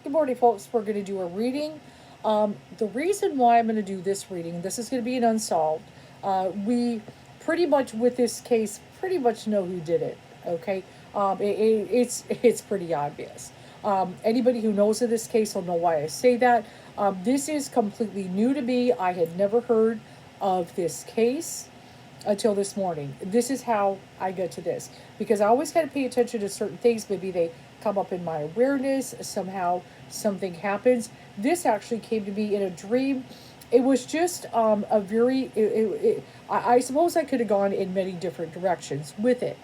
Good morning, folks. We're going to do a reading. The reason why I'm going to do this reading, this is going to be an unsolved. We pretty much, with this case, pretty much know who did it. Okay, it's pretty obvious. Anybody who knows of this case will know why I say that. This is completely new to me. I had never heard of this case until this morning. This is how I get to this, because I always kind of pay attention to certain things. Maybe they come up in my awareness, somehow something happens. This actually came to me in a dream. It was just a very, I suppose I could have gone in many different directions with it.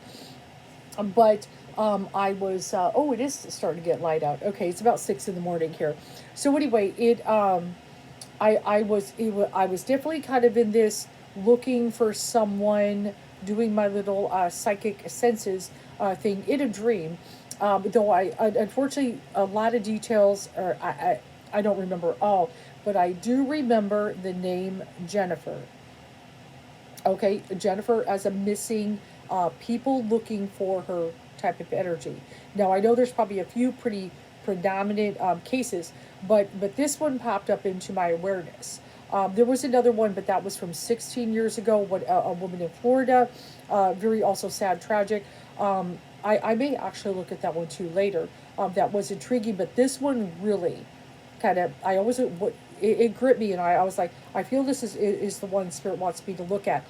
But I was, oh, it is starting to get light out. Okay, it's about 6 in the morning here. So anyway, I was definitely kind of in this looking for someone, doing my little psychic senses thing in a dream. Though unfortunately, a lot of details, I don't remember all, but I do remember the name Jennifer. Okay, Jennifer as a missing, people looking for her type of energy. Now I know there's probably a few pretty predominant cases, but this one popped up into my awareness. There was another one, but that was from 16 years ago. What a woman in Florida, very also sad, tragic. I may actually look at that one too later. That was intriguing, but this one really kind of, I always, it gripped me, and I was like, I feel this is the one Spirit wants me to look at.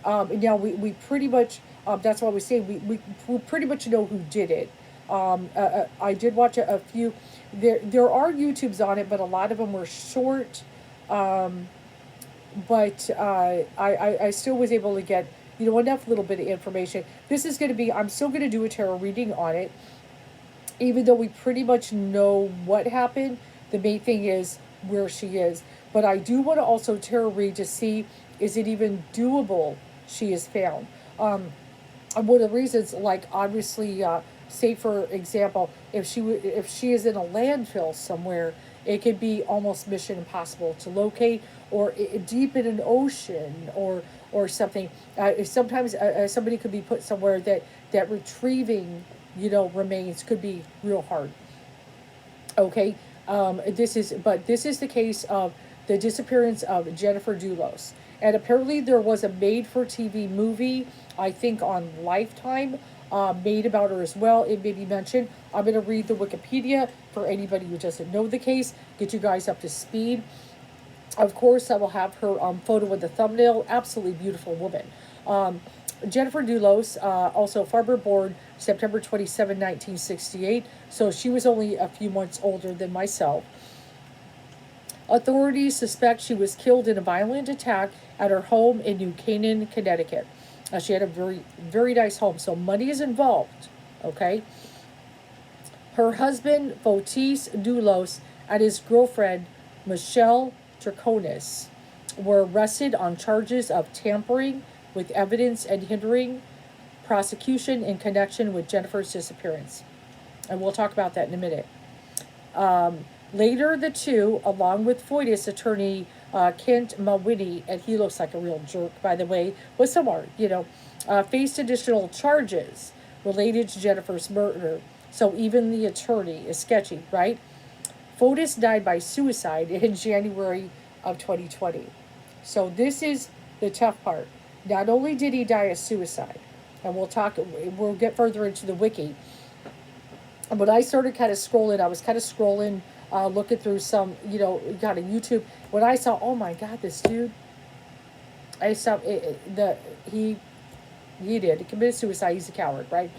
And now we pretty much, that's why we say we pretty much know who did it. I did watch a few. There are YouTubes on it, but a lot of them were short. Um, but I still was able to get, enough little bit of information. This is going to be, I'm still going to do a tarot reading on it, even though we pretty much know what happened. The main thing is where she is. But I do want to also tarot read to see, is it even doable she is found. One of the reasons, like obviously, say for example, if she is in a landfill somewhere, it could be almost mission impossible to locate, or deep in an ocean, or something. Sometimes somebody could be put somewhere that retrieving, remains could be real hard. Okay, this is the case of the disappearance of Jennifer Dulos, and apparently there was a made-for-TV movie, I think on Lifetime, made about her as well. It may be mentioned. I'm going to read the Wikipedia for anybody who doesn't know the case, get you guys up to speed. Of course, I will have her photo with the thumbnail. Absolutely beautiful woman. Um, Jennifer Dulos, also Farber born September 27, 1968. So she was only a few months older than myself. Authorities suspect she was killed in a violent attack at her home in New Canaan, Connecticut. She had a very, very nice home, so money is involved. Okay. Her husband, Fotis Dulos, and his girlfriend, Michelle Draconis, were arrested on charges of tampering with evidence and hindering prosecution in connection with Jennifer's disappearance. And we'll talk about that in a minute. Later, the two, along with Fotis attorney Kent Mawhinney, and he looks like a real jerk, by the way, was somewhere, faced additional charges related to Jennifer's murder. So even the attorney is sketchy, right? Fotis died by suicide in January of 2020. So this is the tough part. Not only did he die of suicide, and we'll get further into the wiki. When I started kind of scrolling, I was kind of scrolling, looking through some, kind of YouTube. When I saw, oh my God, this dude, I saw he did. He committed suicide. He's a coward, right?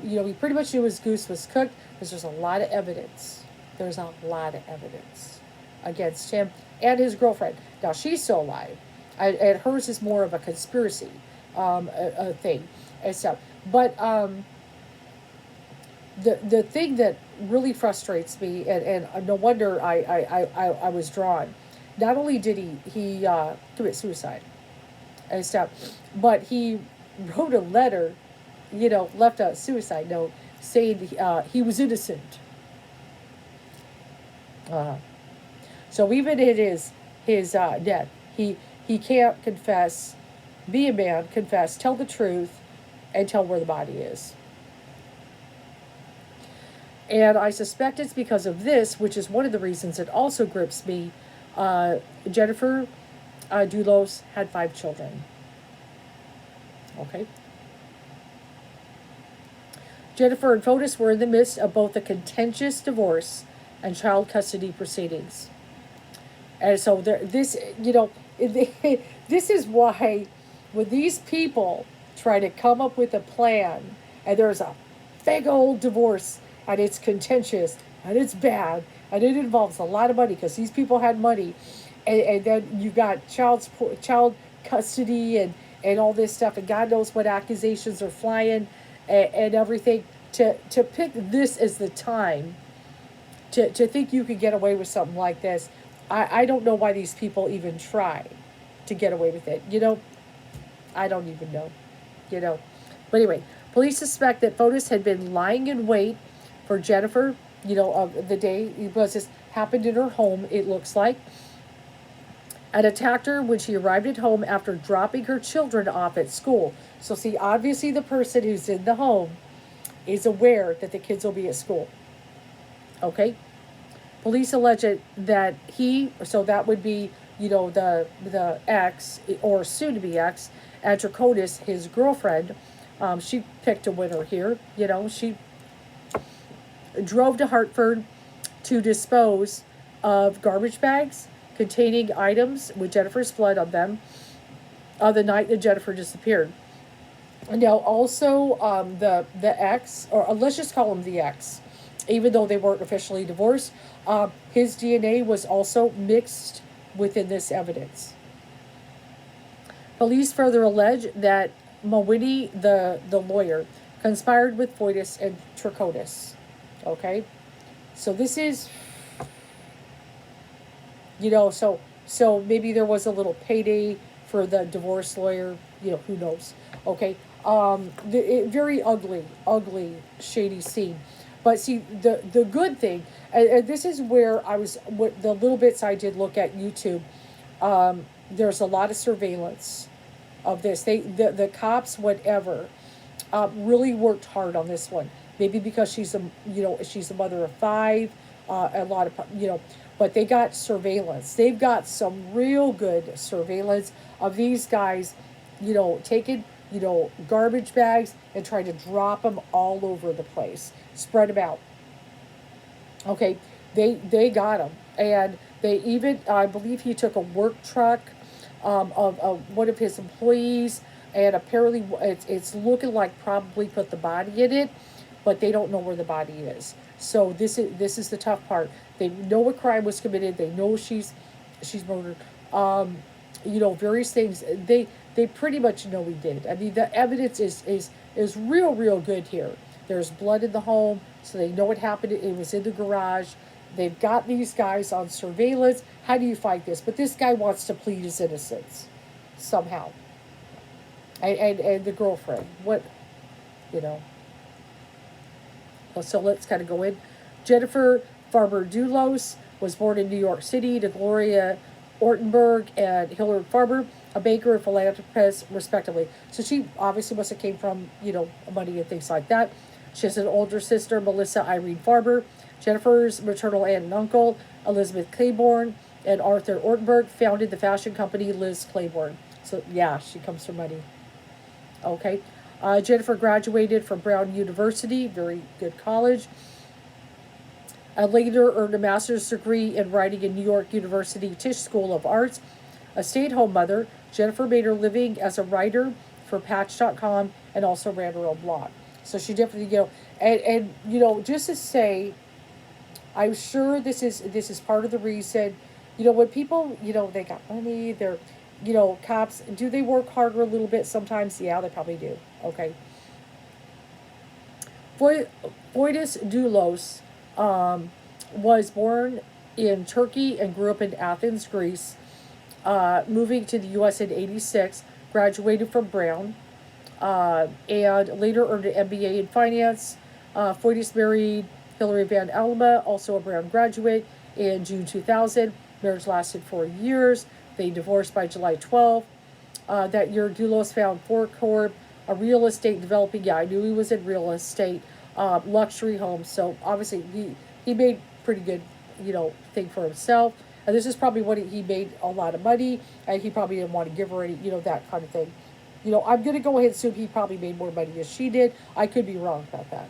We pretty much knew his goose was cooked because there's a lot of evidence. There's a lot of evidence against him and his girlfriend. Now she's still alive, and hers is more of a conspiracy a thing and stuff. But the thing that really frustrates me, and no wonder I was drawn. Not only did he commit suicide and stuff, but he wrote a letter, left a suicide note saying he was innocent. Uh, so even in his death, he can't confess, be a man, confess, tell the truth, and tell where the body is. And I suspect it's because of this, which is one of the reasons it also grips me. Jennifer Dulos had 5 children. Okay. Jennifer and Fotis were in the midst of both a contentious divorce and child custody proceedings. And so this, this is why when these people try to come up with a plan and there's a big old divorce and it's contentious and it's bad and it involves a lot of money because these people had money, and then you got child custody and all this stuff, and God knows what accusations are flying, and everything, to pick this as the time to think you could get away with something like this. I don't know why these people even try to get away with it. I don't even know. But anyway, police suspect that Fotis had been lying in wait for Jennifer, of the day it was this happened in her home, it looks like, and attacked her when she arrived at home after dropping her children off at school. So see, obviously the person who's in the home is aware that the kids will be at school. Okay? Police allege that so that would be, the ex, or soon to be ex, and Fotis, his girlfriend, she picked a winner here. She drove to Hartford to dispose of garbage bags containing items with Jennifer's blood on them on the night that Jennifer disappeared. Now, also, the ex, or let's just call him the ex, even though they weren't officially divorced, his DNA was also mixed within this evidence. Police further allege that Mawini, the lawyer, conspired with Fotis and Fotis. Okay? So this is, so maybe there was a little payday for the divorce lawyer, who knows. Okay? Very ugly, shady scene. But see, the good thing, and this is where what the little bits I did look at YouTube, there's a lot of surveillance of this. The cops, whatever, really worked hard on this one. Maybe because she's a mother of 5, a lot of, but they got surveillance. They've got some real good surveillance of these guys, taking, garbage bags and trying to drop them all over the place, spread them out. Okay, they got him, and they even, I believe he took a work truck of one of his employees, and apparently it's looking like probably put the body in it, but they don't know where the body is. So this is the tough part. They know a crime was committed. They know she's murdered. Various things. They pretty much know he did. I mean, the evidence is real good here. There's blood in the home, so they know what happened. It was in the garage. They've got these guys on surveillance. How do you fight this? But this guy wants to plead his innocence somehow. And the girlfriend, what, So let's kind of go in. Jennifer Farber Dulos was born in New York City to Gloria Ortenberg and Hilary Farber, a banker and philanthropist, respectively. So she obviously must have came from, money and things like that. She has an older sister, Melissa Irene Farber. Jennifer's maternal aunt and uncle, Elizabeth Claiborne and Arthur Ortenberg, founded the fashion company Liz Claiborne. So yeah, she comes from money. Okay. Jennifer graduated from Brown University, very good college. Later earned a master's degree in writing in New York University Tisch School of Arts. A stay-at-home mother, Jennifer made her living as a writer for Patch.com and also ran her own blog. So she definitely, and just to say, I'm sure this is part of the reason, when people, they got money, they're, cops, do they work harder a little bit sometimes? Yeah, they probably do. Okay. Fotis Dulos was born in Turkey and grew up in Athens, Greece, moving to the U.S. in '86, graduated from Brown, and later earned an MBA in finance. Fotis married Hilary Van Alma, also a Brown graduate, in June 2000. Marriage lasted 4 years. They divorced by July 12. That year, Dulos found Four Corp, a real estate developing. Yeah, I knew he was in real estate. luxury homes. So obviously he made pretty good, thing for himself. And this is probably what he made a lot of money, and he probably didn't want to give her any, that kind of thing. I'm going to go ahead and assume he probably made more money than she did. I could be wrong about that.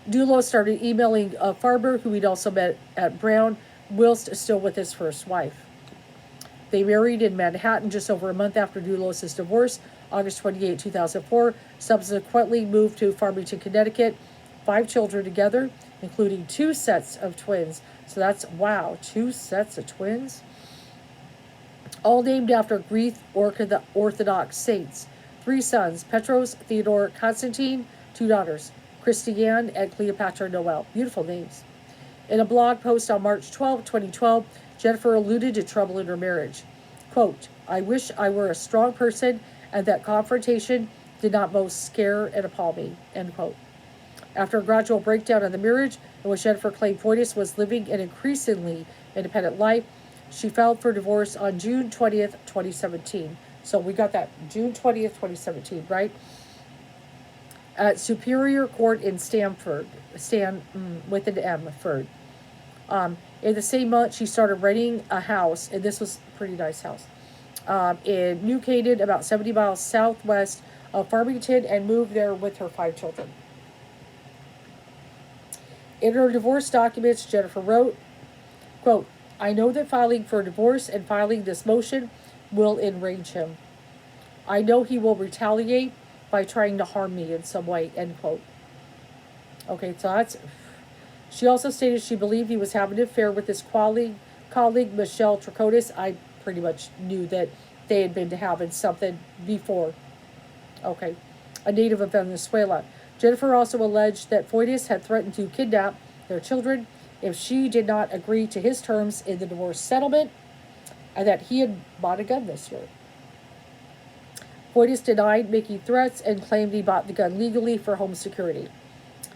Dulos started emailing Farber, who he'd also met at Brown, whilst still with his first wife. They married in Manhattan just over a month after Dulos' divorce, August 28, 2004. Subsequently moved to Farmington, Connecticut. 5 children together, including 2 sets of twins. So that's, wow, 2 sets of twins? All named after Greek Orthodox saints. 3 sons, Petros, Theodore, Constantine. 2 daughters, Christiane and Cleopatra Noel. Beautiful names. In a blog post on March 12, 2012, Jennifer alluded to trouble in her marriage. Quote, I wish I were a strong person and that confrontation did not both scare and appall me, end quote. After a gradual breakdown of the marriage, in which Jennifer claimed Fotis was living an increasingly independent life, she filed for divorce on June 20th, 2017. So we got that June 20th, 2017, right? At Superior Court in Stamford, with an M, Ford. In the same month, she started renting a house, and this was a pretty nice house, in New Canaan, about 70 miles southwest of Farmington, and moved there with her 5 children. In her divorce documents, Jennifer wrote, quote, I know that filing for divorce and filing this motion will enrage him. I know he will retaliate by trying to harm me in some way, end quote. Okay, so that's... She also stated she believed he was having an affair with his colleague Michelle Tricotis. I pretty much knew that they had been having something before. Okay, a native of Venezuela. Jennifer also alleged that Fotis had threatened to kidnap their children if she did not agree to his terms in the divorce settlement, and that he had bought a gun this year. Fotis denied making threats and claimed he bought the gun legally for home security.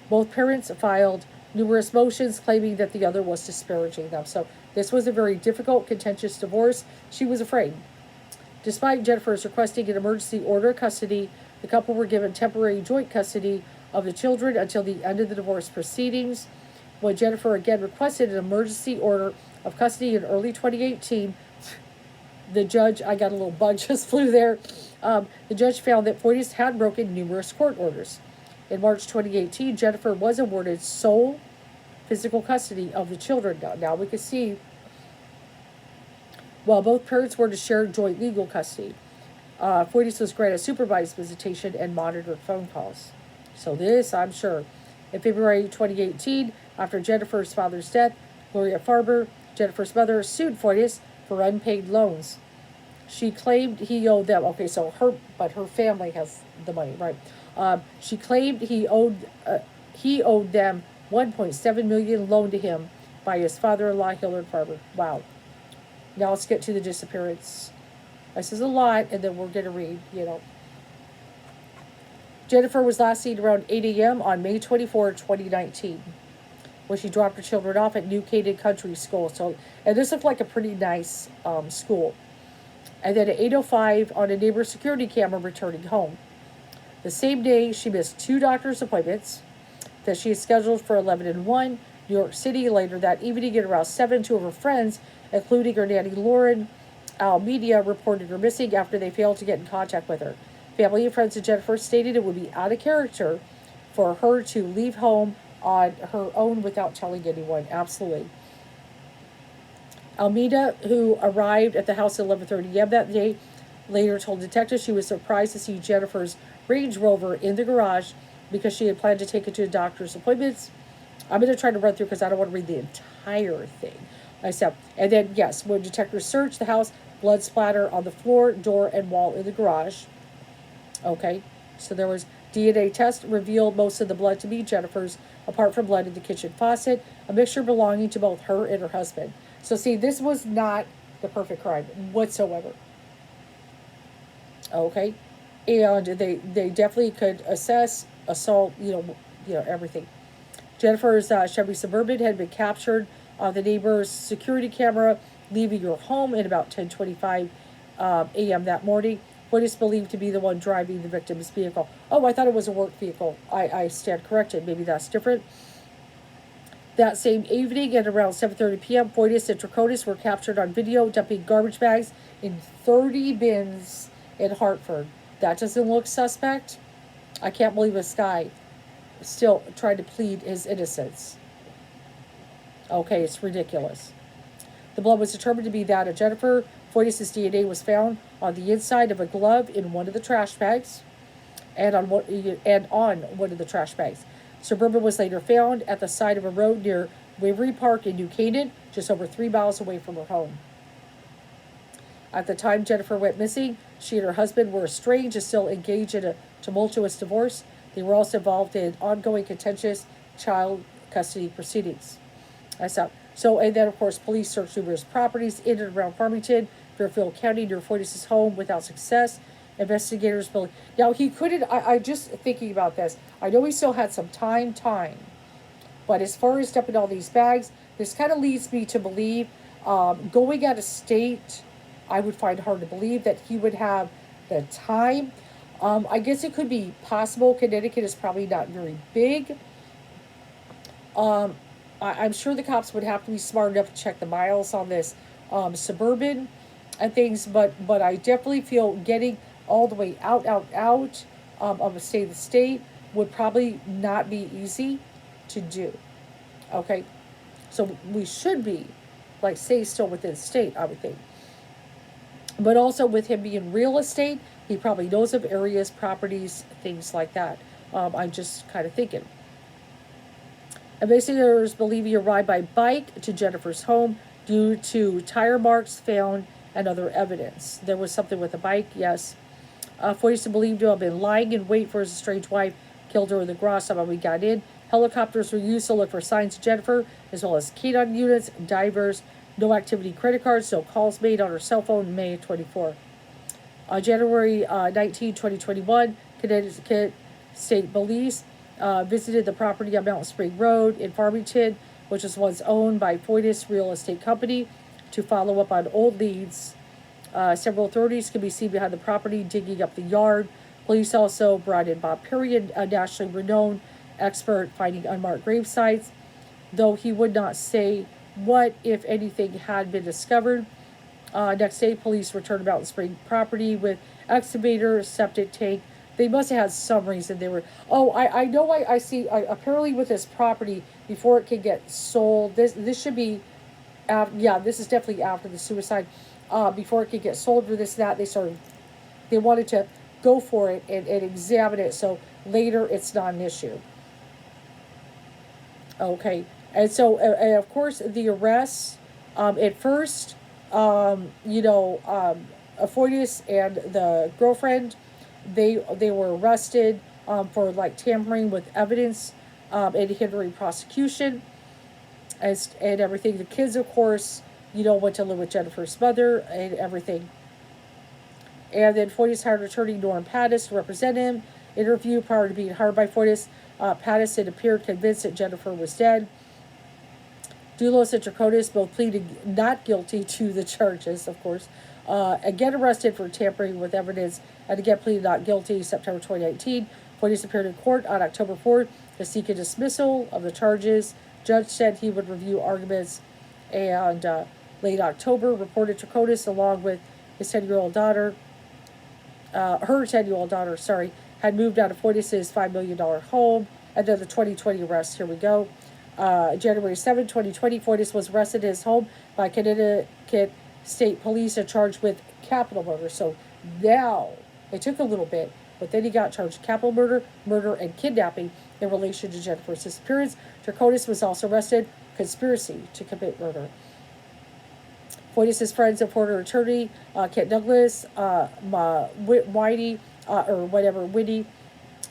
Both parents filed numerous motions claiming that the other was disparaging them. So this was a very difficult, contentious divorce. She was afraid. Despite Jennifer's requesting an emergency order of custody, the couple were given temporary joint custody of the children until the end of the divorce proceedings. When Jennifer again requested an emergency order of custody in early 2018, the judge, I got a little bug just flew there. The judge found that Fotis had broken numerous court orders. In March 2018, Jennifer was awarded sole physical custody of the children. Now we can see, while both parents were to share joint legal custody, Fotis was granted supervised visitation and monitored phone calls. So this, I'm sure. In February 2018, after Jennifer's father's death, Gloria Farber, Jennifer's mother, sued Fotis for unpaid loans. She claimed he owed them. Okay, so her family has the money, right? She claimed he owed them $1.7 million loaned to him by his father-in-law, Hilliard Farber. Wow. Now let's get to the disappearance. This is a lot, and then we're going to read, Jennifer was last seen around 8 a.m. on May 24, 2019, when she dropped her children off at New Canaan Country School. So, and this looked like a pretty nice school. And then at 8:05 on a neighbor's security camera returning home. The same day, she missed 2 doctor's appointments that she had scheduled for 11 and 1, New York City. Later that evening at around 7, 2 of her friends, including her nanny Lauren Almeida, reported her missing after they failed to get in contact with her. Family and friends of Jennifer stated it would be out of character for her to leave home on her own without telling anyone. Absolutely. Almeida, who arrived at the house at 11:30 a.m. that day, later told detectives she was surprised to see Jennifer's Range Rover in the garage because she had planned to take it to doctor's appointments. I'm going to try to run through because I don't want to read the entire thing. And then, yes, when detectives searched the house, blood splatter on the floor, door, and wall in the garage. Okay, so there was DNA test revealed most of the blood to be Jennifer's, apart from blood in the kitchen faucet, a mixture belonging to both her and her husband. So see, this was not the perfect crime whatsoever. Okay, and they definitely could assess assault, everything. Jennifer's Chevy Suburban had been captured on the neighbor's security camera leaving her home at about 10:25 a.m. that morning. Fotis believed to be the one driving the victim's vehicle. Oh, I thought it was a work vehicle. I stand corrected. Maybe that's different. That same evening at around 7:30 p.m., Fotis and Draconis were captured on video dumping garbage bags in 30 bins in Hartford. That doesn't look suspect. I can't believe this guy still trying to plead his innocence. Okay, it's ridiculous. The blood was determined to be that of Jennifer. Fotis' DNA was found on the inside of a glove in one of the trash bags, and on one of the trash bags. Suburban was later found at the side of a road near Waverly Park in New Canaan, just over 3 miles away from her home. At the time Jennifer went missing, she and her husband were estranged and still engaged in a tumultuous divorce. They were also involved in ongoing contentious child custody proceedings. So, and then of course, police searched numerous properties in and around Farmington, Fairfield County, near Fotis' home without success. Investigators believe. Now, he couldn't, I just thinking about this, I know he still had some time, but as far as dumping all these bags, this kind of leads me to believe, going out of state, I would find hard to believe that he would have the time. I guess it could be possible. Connecticut is probably not very big. I'm sure the cops would have to be smart enough to check the miles on this Suburban and things, but I definitely feel getting all the way out of a state to state would probably not be easy to do. Okay, so we should be, like, say, still within state, I would think. But also with him being real estate, he probably knows of areas, properties, things like that. I'm just kind of thinking. Investigators believe he arrived by bike to Jennifer's home due to tire marks found and other evidence. There was something with a bike, yes. Fotis believed to have been lying in wait for his estranged wife, killed her in the garage somehow we got in. Helicopters were used to look for signs of Jennifer, as well as canine units, divers, no activity credit cards, no calls made on her cell phone in May of 24. On January 19, 2021, Connecticut State Police visited the property on Mountain Spring Road in Farmington, which was once owned by Fotis Real Estate Company, to follow up on old leads. Several authorities can be seen behind the property digging up the yard. Police also brought in Bob Perry, a nationally renowned expert finding unmarked grave sites, though he would not say what, if anything, had been discovered. Next day, police returned to Mountain Spring property with excavator, septic tank. They must have had some reason they were. Oh, I know. I see. Apparently, with this property, before it can get sold, this should be. This is definitely after the suicide. Before it could get sold for this and that, they wanted to go for it and examine it, so later it's not an issue. Okay, and so of course the arrests. At first, Fotis and the girlfriend, they were arrested for like tampering with evidence and hindering prosecution, and everything. The kids, of course, went to live with Jennifer's mother and everything. And then Fotis hired attorney Norm Pattis to represent him. Interview prior to being hired by Fotis, Pattis had appeared convinced that Jennifer was dead. Dulos and Draconis both pleaded not guilty to the charges, of course. Again arrested for tampering with evidence, and again pleaded not guilty September 2019. Fotis appeared in court on October 4th to seek a dismissal of the charges. Judge said he would review arguments, and late October reported Draconis, along with his 10-year-old daughter, her 10-year-old daughter, had moved out of Fotis' $5 million home. And then the 2020 arrest, here we go. January 7, 2020, Fotis was arrested at his home by Connecticut State Police and charged with capital murder. So now, it took a little bit, but then he got charged with capital murder, and kidnapping in relation to Jennifer's disappearance. Draconis was also arrested, conspiracy to commit murder. Fotis' friends and former attorney, Kent Douglas, Whitey, Whitney,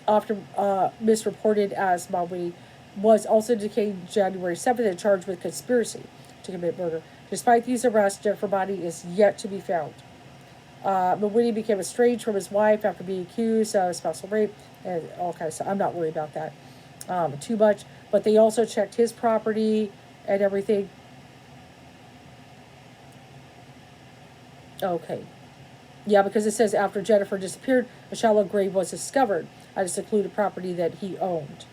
often misreported as Ma Whitney, was also detained January 7th and charged with conspiracy to commit murder. Despite these arrests, Jennifer's body is yet to be found. Whitney became estranged from his wife after being accused of spousal rape and all kinds of stuff. I'm not worried about that too much. But they also checked his property and everything. Okay. Yeah, because it says after Jennifer disappeared, a shallow grave was discovered at a secluded property that he owned.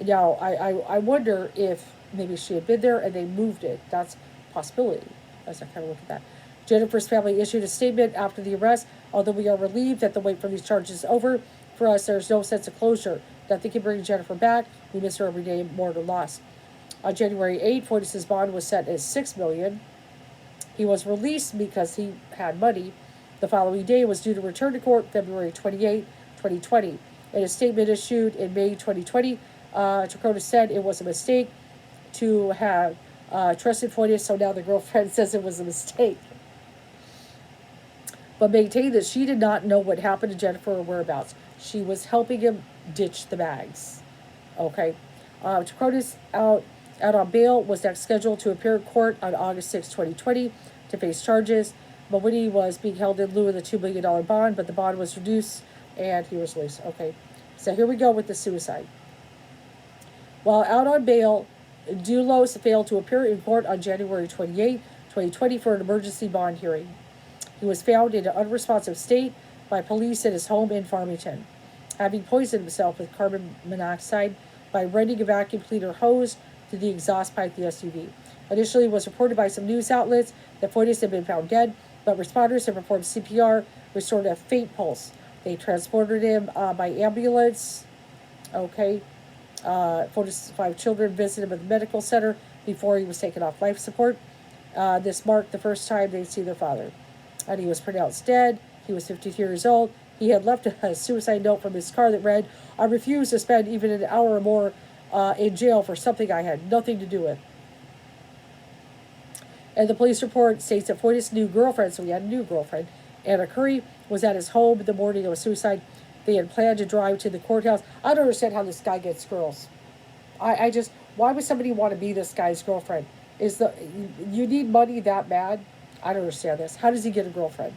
Now, I wonder if maybe she had been there and they moved it. That's a possibility as I kind of look at that. Jennifer's family issued a statement after the arrest. Although we are relieved that the wait for these charges is over, for us there's no sense of closure. Nothing can bring Jennifer back. We miss her every day, more or less. On January 8th, Fotis' bond was set at $6 million. He was released because he had money. The following day was due to return to court, February 28, 2020. In a statement issued in May 2020, Tricota said it was a mistake to have trusted Fotis, so now the girlfriend says it was a mistake. But maintained that she did not know what happened to Jennifer or whereabouts. She was helping him ditch the bags. Okay. Tricota's out on bail, was next scheduled to appear in court on August 6, 2020 to face charges. Mawhinney was being held in lieu of the $2 million bond, but the bond was reduced and he was released. Okay. So here we go with the suicide. While out on bail, Dulos failed to appear in court on January 28, 2020 for an emergency bond hearing. He was found in an unresponsive state by police at his home in Farmington, having poisoned himself with carbon monoxide by running a vacuum cleaner hose through the exhaust pipe of the SUV. Initially, it was reported by some news outlets that Fotis had been found dead, but responders had performed CPR, restored a faint pulse. They transported him by ambulance. Okay. Fotis' 5 children visited him at the medical center before he was taken off life support. This marked the first time they'd see their father. And he was pronounced dead. He was 52 years old. He had left a suicide note from his car that read, "I refuse to spend even an hour or more in jail for something I had nothing to do with." And the police report states that Fotis' new girlfriend, so he had a new girlfriend, Anna Curry, was at his home the morning of his suicide. They had planned to drive to the courthouse. I don't understand how this guy gets girls. I just, why would somebody want to be this guy's girlfriend? You need money that bad? I don't understand this. How does he get a girlfriend?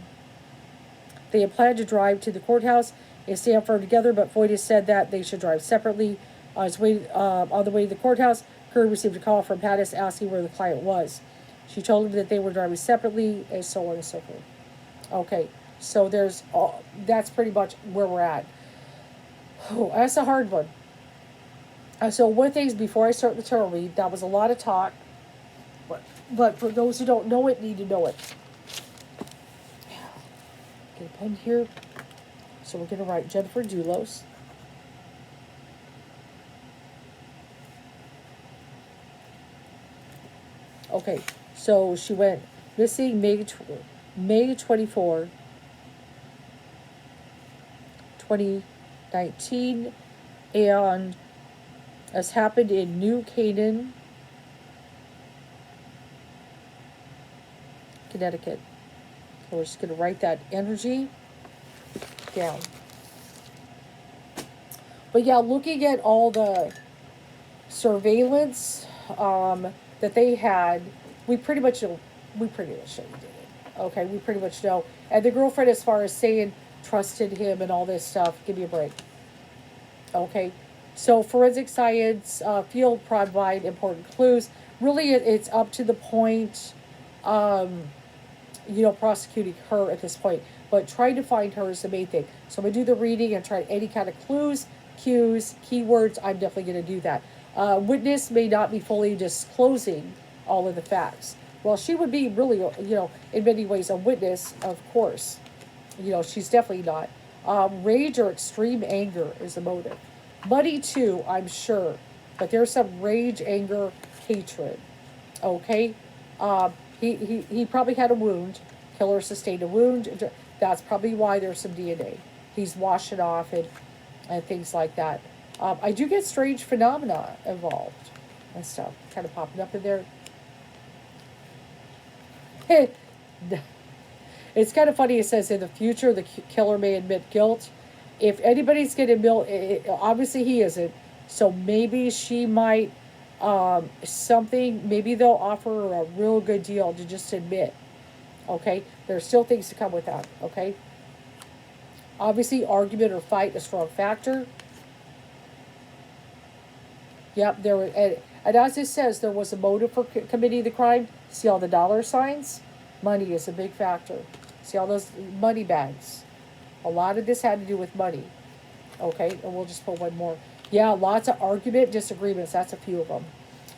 They had planned to drive to the courthouse in Stamford together, but Fotis said that they should drive separately. On the way to the courthouse, Curry received a call from Fotis asking where the client was. She told him that they were driving separately, and so on and so forth. Okay, so that's pretty much where we're at. Oh, that's a hard one. So one thing is, before I start the tarot read, that was a lot of talk. But for those who don't know it, need to know it. Get a pen here. So we're going to write Jennifer Dulos. Okay, so she went missing May 24, 2019, and has happened in New Canaan, Connecticut. So we're just going to write that energy down. But yeah, looking at all the surveillance that they had, we pretty much know you did it. Okay, we pretty much know. And the girlfriend, as far as saying trusted him and all this stuff, give me a break. Okay, so forensic science field provide important clues. Really, it's up to the point, prosecuting her at this point. But trying to find her is the main thing. So I'm going to do the reading and try any kind of clues, cues, keywords. I'm definitely going to do that. Witness may not be fully disclosing all of the facts. Well, she would be really, in many ways a witness, of course. She's definitely not. Rage or extreme anger is the motive. Money too, I'm sure. But there's some rage, anger, hatred. Okay? He probably had a wound. Killer sustained a wound. That's probably why there's some DNA. He's washing off and things like that. I do get strange phenomena involved and stuff kind of popping up in there. It's kind of funny. It says in the future the killer may admit guilt. If anybody's going to admit, obviously he isn't. So maybe she might maybe they'll offer her a real good deal to just admit. Okay, there's still things to come with that. Okay, obviously argument or fight a strong factor. Yep, and as it says, there was a motive for committing the crime. See all the dollar signs? Money is a big factor. See all those money bags? A lot of this had to do with money. Okay, and we'll just put one more. Yeah, lots of argument, disagreements. That's a few of them.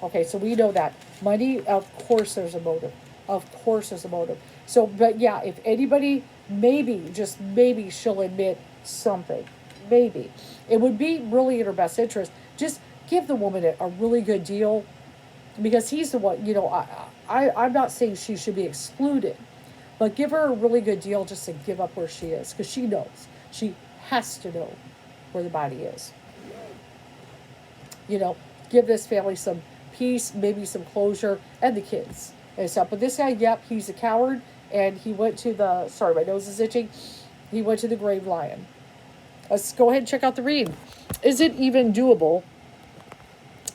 Okay, so we know that. Money, of course there's a motive. Of course there's a motive. So, but yeah, if anybody, maybe, just maybe she'll admit something. Maybe. It would be really in her best interest. Just give the woman a really good deal, because he's the one, I'm not saying she should be excluded, but give her a really good deal just to give up where she is, because she knows. She has to know where the body is. Give this family some peace, maybe some closure, and the kids and stuff. But this guy, yep, he's a coward, and he went to the, sorry, my nose is itching. He went to the grave lion. Let's go ahead and check out the read. Is it even doable?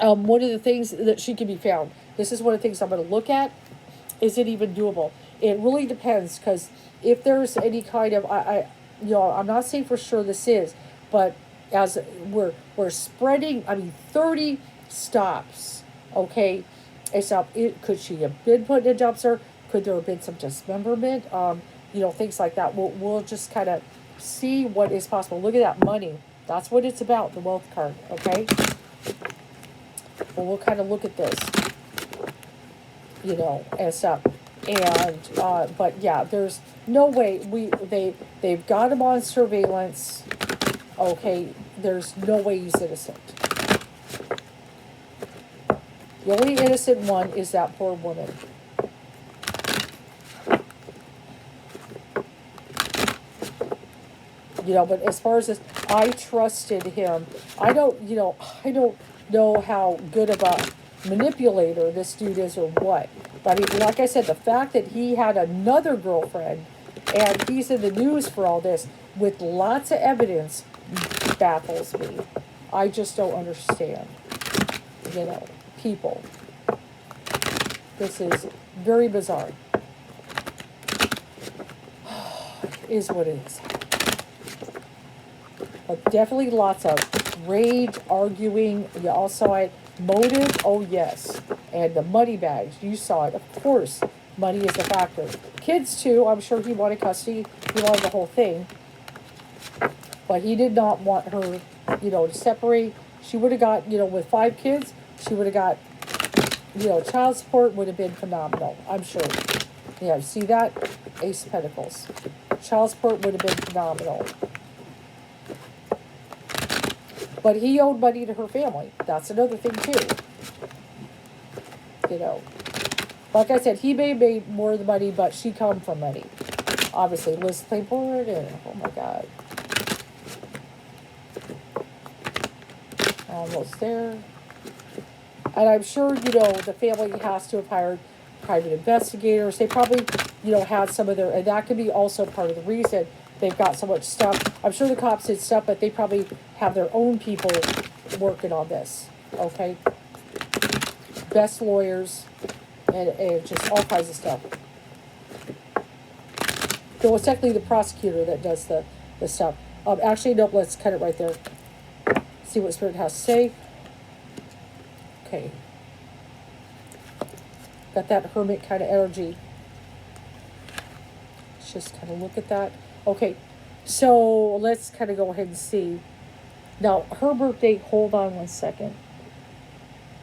One of the things that she can be found. This is one of the things I'm going to look at. Is it even doable? It really depends, because if there's any kind of, I'm not saying for sure this is, but as we're spreading, 30 stops, okay? Could she have been put in a dumpster? Could there have been some dismemberment? Things like that. We'll just kind of see what is possible. Look at that money. That's what it's about, the wealth card, okay? Well, we'll kind of look at this, and stuff. And, but yeah, there's no way they've got him on surveillance. Okay, there's no way he's innocent. The only innocent one is that poor woman. But as far as this, I trusted him. I don't know how good of a manipulator this dude is or what. But like I said, the fact that he had another girlfriend and he's in the news for all this with lots of evidence baffles me. I just don't understand. People. This is very bizarre. Is what it is. But definitely lots of rage, arguing. You all saw it. Motive, oh yes. And the money bags, you saw it. Of course, money is a factor. Kids too, I'm sure he wanted custody. He wanted the whole thing. But he did not want her, to separate. She would have got, with 5 kids, she would have got, child support would have been phenomenal, I'm sure. Yeah, see that? Ace of Pentacles. Child support would have been phenomenal. But he owed money to her family. That's another thing too. Like I said, he may have made more of the money, but she come from money. Obviously, Liz Claiborne, and oh my God. Almost there. And I'm sure, the family has to have hired private investigators. They probably, had some of their, and that could be also part of the reason they've got so much stuff. I'm sure the cops did stuff, but they probably have their own people working on this, okay? Best lawyers, and just all kinds of stuff. So it's technically the prosecutor that does the stuff. Actually, nope, let's cut it right there. See what Spirit has to say. Okay. Got that hermit kind of energy. Let's just kind of look at that. Okay, so let's kind of go ahead and see. Now, her birthday, hold on one second.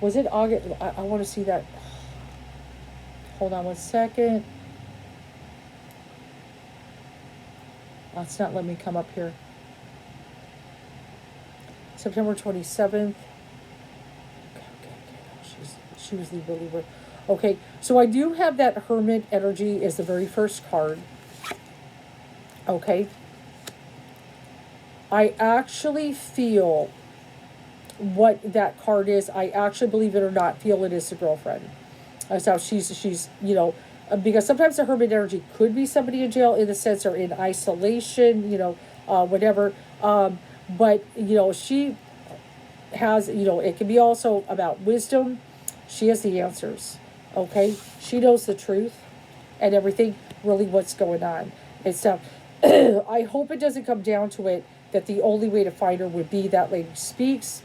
Was it August? I want to see that. Hold on one second. It's not letting me come up here. September 27th. Okay. She was the believer. Okay, so I do have that hermit energy as the very first card. Okay. I actually feel what that card is. I actually, believe it or not, feel it is the girlfriend. That's how she's because sometimes the hermit energy could be somebody in jail in the sense or in isolation, whatever. But, she has, it can be also about wisdom. She has the answers, okay? She knows the truth and everything, really what's going on. And so I hope it doesn't come down to it that the only way to find her would be that lady speaks.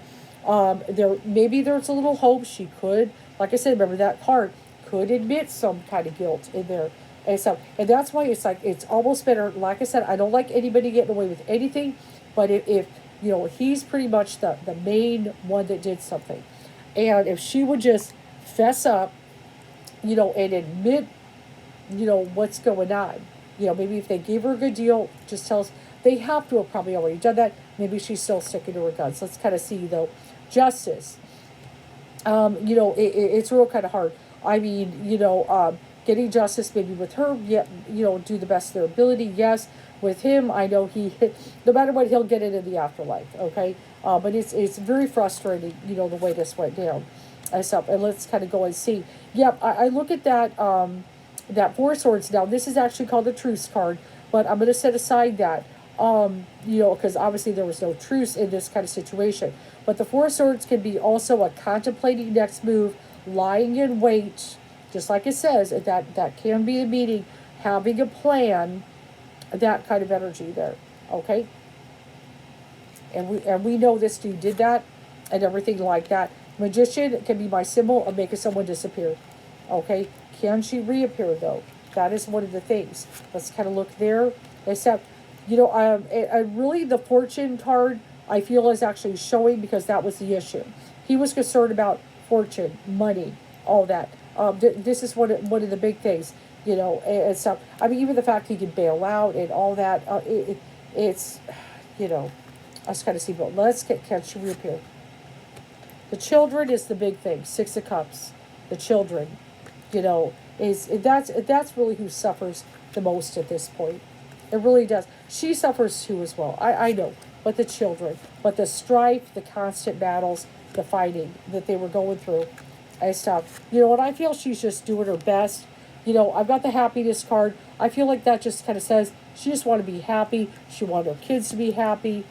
Maybe there's a little hope she could, like I said, remember that card, could admit some kind of guilt in there. And that's why it's like, it's almost better. Like I said, I don't like anybody getting away with anything, but if he's pretty much the main one that did something. And if she would just fess up, and admit, what's going on. Maybe if they gave her a good deal, just tell us. They have to have probably already done that. Maybe she's still sticking to her guns. Let's kind of see, though. Justice. It's real kind of hard. I mean, getting justice maybe with her, yeah, do the best of their ability. Yes, with him, I know no matter what, he'll get it in the afterlife. Okay, but it's very frustrating, the way this went down. And let's kind of go and see. Yep, I look at that Four Swords now. This is actually called the Truce card, but I'm going to set aside that. Because obviously there was no truce in this kind of situation. But the Four Swords can be also a contemplating next move, lying in wait, just like it says, that can be a meaning, having a plan, that kind of energy there, okay? And we know this dude did that and everything like that. Magician can be my symbol of making someone disappear, okay? Can she reappear, though? That is one of the things. Let's kind of look there. Except, really the Fortune card, I feel, is actually showing, because that was the issue. He was concerned about fortune, money, all that. This is one of the big things, and stuff. I mean, even the fact he could bail out and all that, it's, let's kind of see, but can she reappear? The children is the big thing. Six of Cups. The children, that's really who suffers the most at this point. It really does. She suffers too as well. I know. But the children. But the strife, the constant battles, the fighting that they were going through and stuff. And I feel she's just doing her best. I've got the happiness card. I feel like that just kind of says she just wanted to be happy. She wanted her kids to be happy.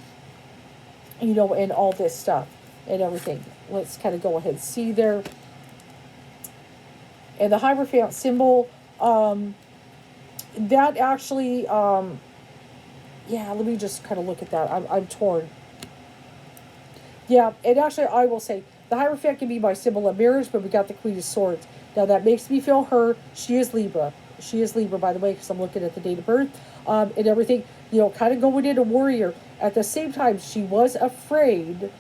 And all this stuff and everything. Let's kind of go ahead and see there. And the Hierophant symbol, that actually, let me just kind of look at that. I'm torn. Yeah, and actually, I will say, the Hierophant can be my symbol of marriage, but we got the Queen of Swords. Now, that makes me feel her. She is Libra. She is Libra, by the way, because I'm looking at the date of birth and everything. Kind of going into warrior. At the same time, she was afraid,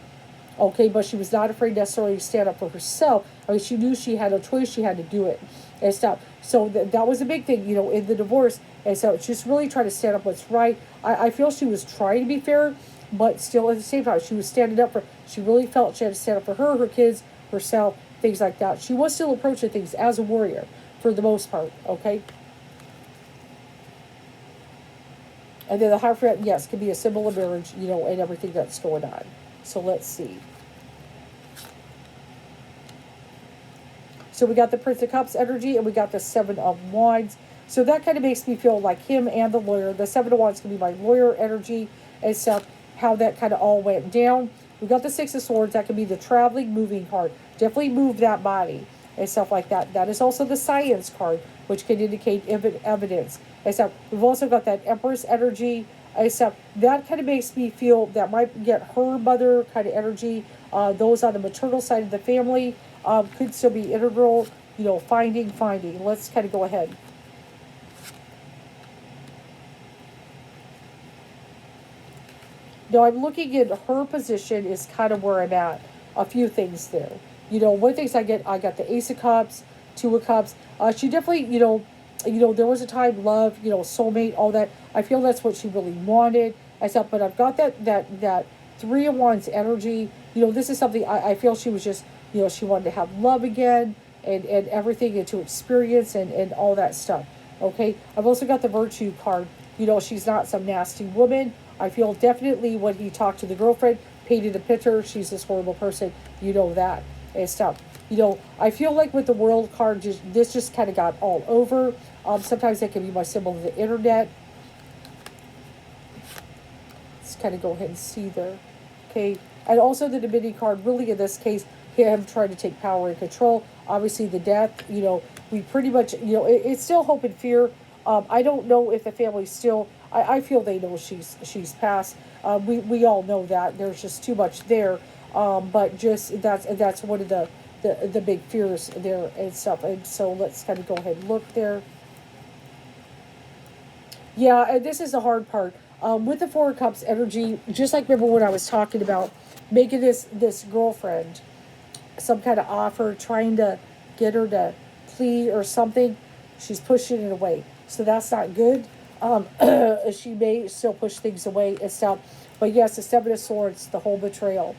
okay, but she was not afraid necessarily to stand up for herself. I mean, she knew she had a choice. She had to do it and stuff. So that was a big thing, in the divorce. And so she's really trying to stand up what's right. I feel she was trying to be fair, but still at the same time, she was standing up she really felt she had to stand up for her kids, herself, things like that. She was still approaching things as a warrior for the most part, okay? And then the Hierophant, yes, can be a symbol of marriage, and everything that's going on. So let's see. So we got the Prince of Cups energy, and we got the Seven of Wands. So that kind of makes me feel like him and the lawyer. The Seven of Wands can be my lawyer energy and stuff, how that kind of all went down. We got the Six of Swords. That could be the traveling, moving card. Definitely move that body and stuff like that. That is also the Science card, which can indicate evidence. And stuff. We've also got that Empress energy and stuff. That kind of makes me feel that might get her mother kind of energy. Those on the maternal side of the family could still be integral, finding. Let's kind of go ahead. Now, I'm looking at her position is kind of where I'm at. A few things there. One of the things I got the Ace of Cups, Two of Cups. She definitely, there was a time, love, soulmate, all that. I feel that's what she really wanted. But I've got that Three of Wands energy. This is something I feel she was just, she wanted to have love again and everything, and to experience and all that stuff. Okay. I've also got the Virtue card. She's not some nasty woman. I feel definitely when he talked to the girlfriend, painted a picture, she's this horrible person, that and stuff. I feel like with the World card, this just kind of got all over. Sometimes that can be my symbol of the internet. Let's kind of go ahead and see there. Okay. And also the Divinity card, really in this case, him trying to take power and control. Obviously the death, we pretty much, it's still hope and fear. I don't know if the family still, I feel they know she's passed. We all know that. There's just too much there. But just that's one of the big fears there and stuff. And so let's kind of go ahead and look there. Yeah, and this is the hard part. With the Four of Cups energy, just like remember when I was talking about making this girlfriend some kind of offer, trying to get her to plead or something, she's pushing it away. So that's not good. She may still push things away and stuff. But yes, the Seven of Swords, the whole betrayal,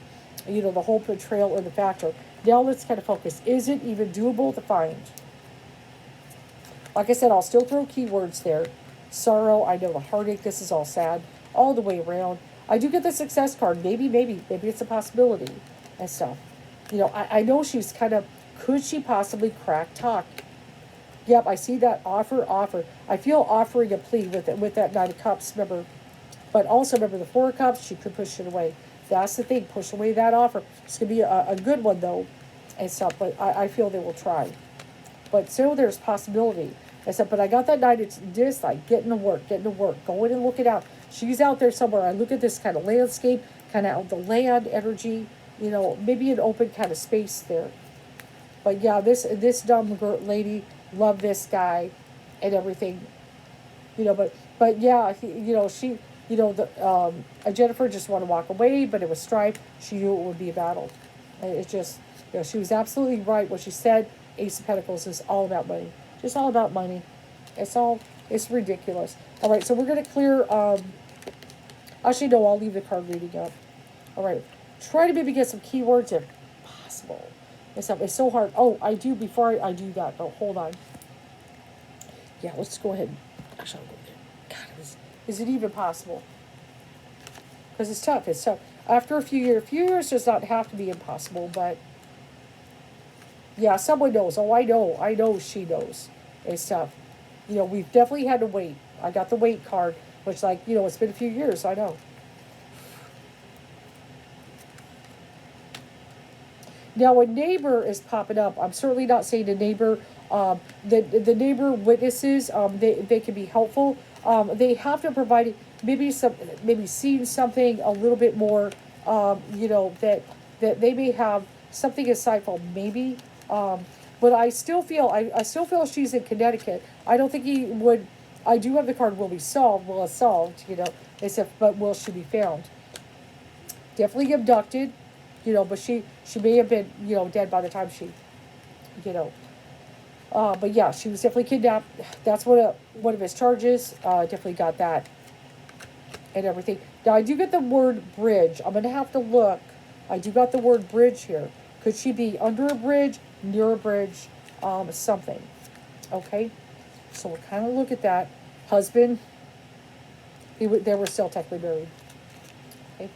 the whole betrayal or the factor. Now let's kind of focus. Is it even doable to find? Like I said, I'll still throw keywords there. Sorrow, I know the heartache, this is all sad, all the way around. I do get the success card. Maybe it's a possibility and stuff. I know she's kind of, could she possibly crack talk? Yep, I see that offer. I feel offering a plea with that Nine of Cups, remember. But also remember the Four of Cups, she could push it away. That's the thing, push away that offer. It's going to be a good one, though, and stuff. But I feel they will try. But still, there's possibility. I said, but I got that night. It's just like getting to work, going and looking out. She's out there somewhere. I look at this kind of landscape, kind of out the land energy, maybe an open kind of space there. But yeah, this dumb lady loved this guy and everything, but yeah, she, Jennifer just wanted to walk away, but it was strife. She knew it would be a battle. It just, she was absolutely right what she said. Ace of Pentacles is all about money. Just all about money. It's ridiculous. All right, so we're going to clear, actually, no, I'll leave the card reading up. All right, try to maybe get some keywords if possible. It's so hard. Oh, I do, before I do that, oh, hold on. Yeah, let's go ahead. Actually, I'll go there. God, is it even possible? Because it's tough. After a few years does not have to be impossible, but yeah, someone knows. Oh, I know she knows. It's tough. We've definitely had to wait. I got the wait card, which, like, it's been a few years. I know. Now, a neighbor is popping up. I'm certainly not saying a neighbor. The neighbor witnesses, they can be helpful. They have to provide maybe seeing something a little bit more. That they may have something insightful, maybe. But I still feel she's in Connecticut. I don't think he would. I do have the card will be solved. Will is solved. Except, but will she be found? Definitely abducted. But she may have been dead by the time she, you know. But yeah, she was definitely kidnapped. That's one of his charges. Definitely got that and everything. Now I do get the word bridge. I'm gonna have to look. I do got the word bridge here. Could she be under a bridge, near a bridge, something? Okay, so we'll kind of look at that. Husband, they were still technically married. Okay,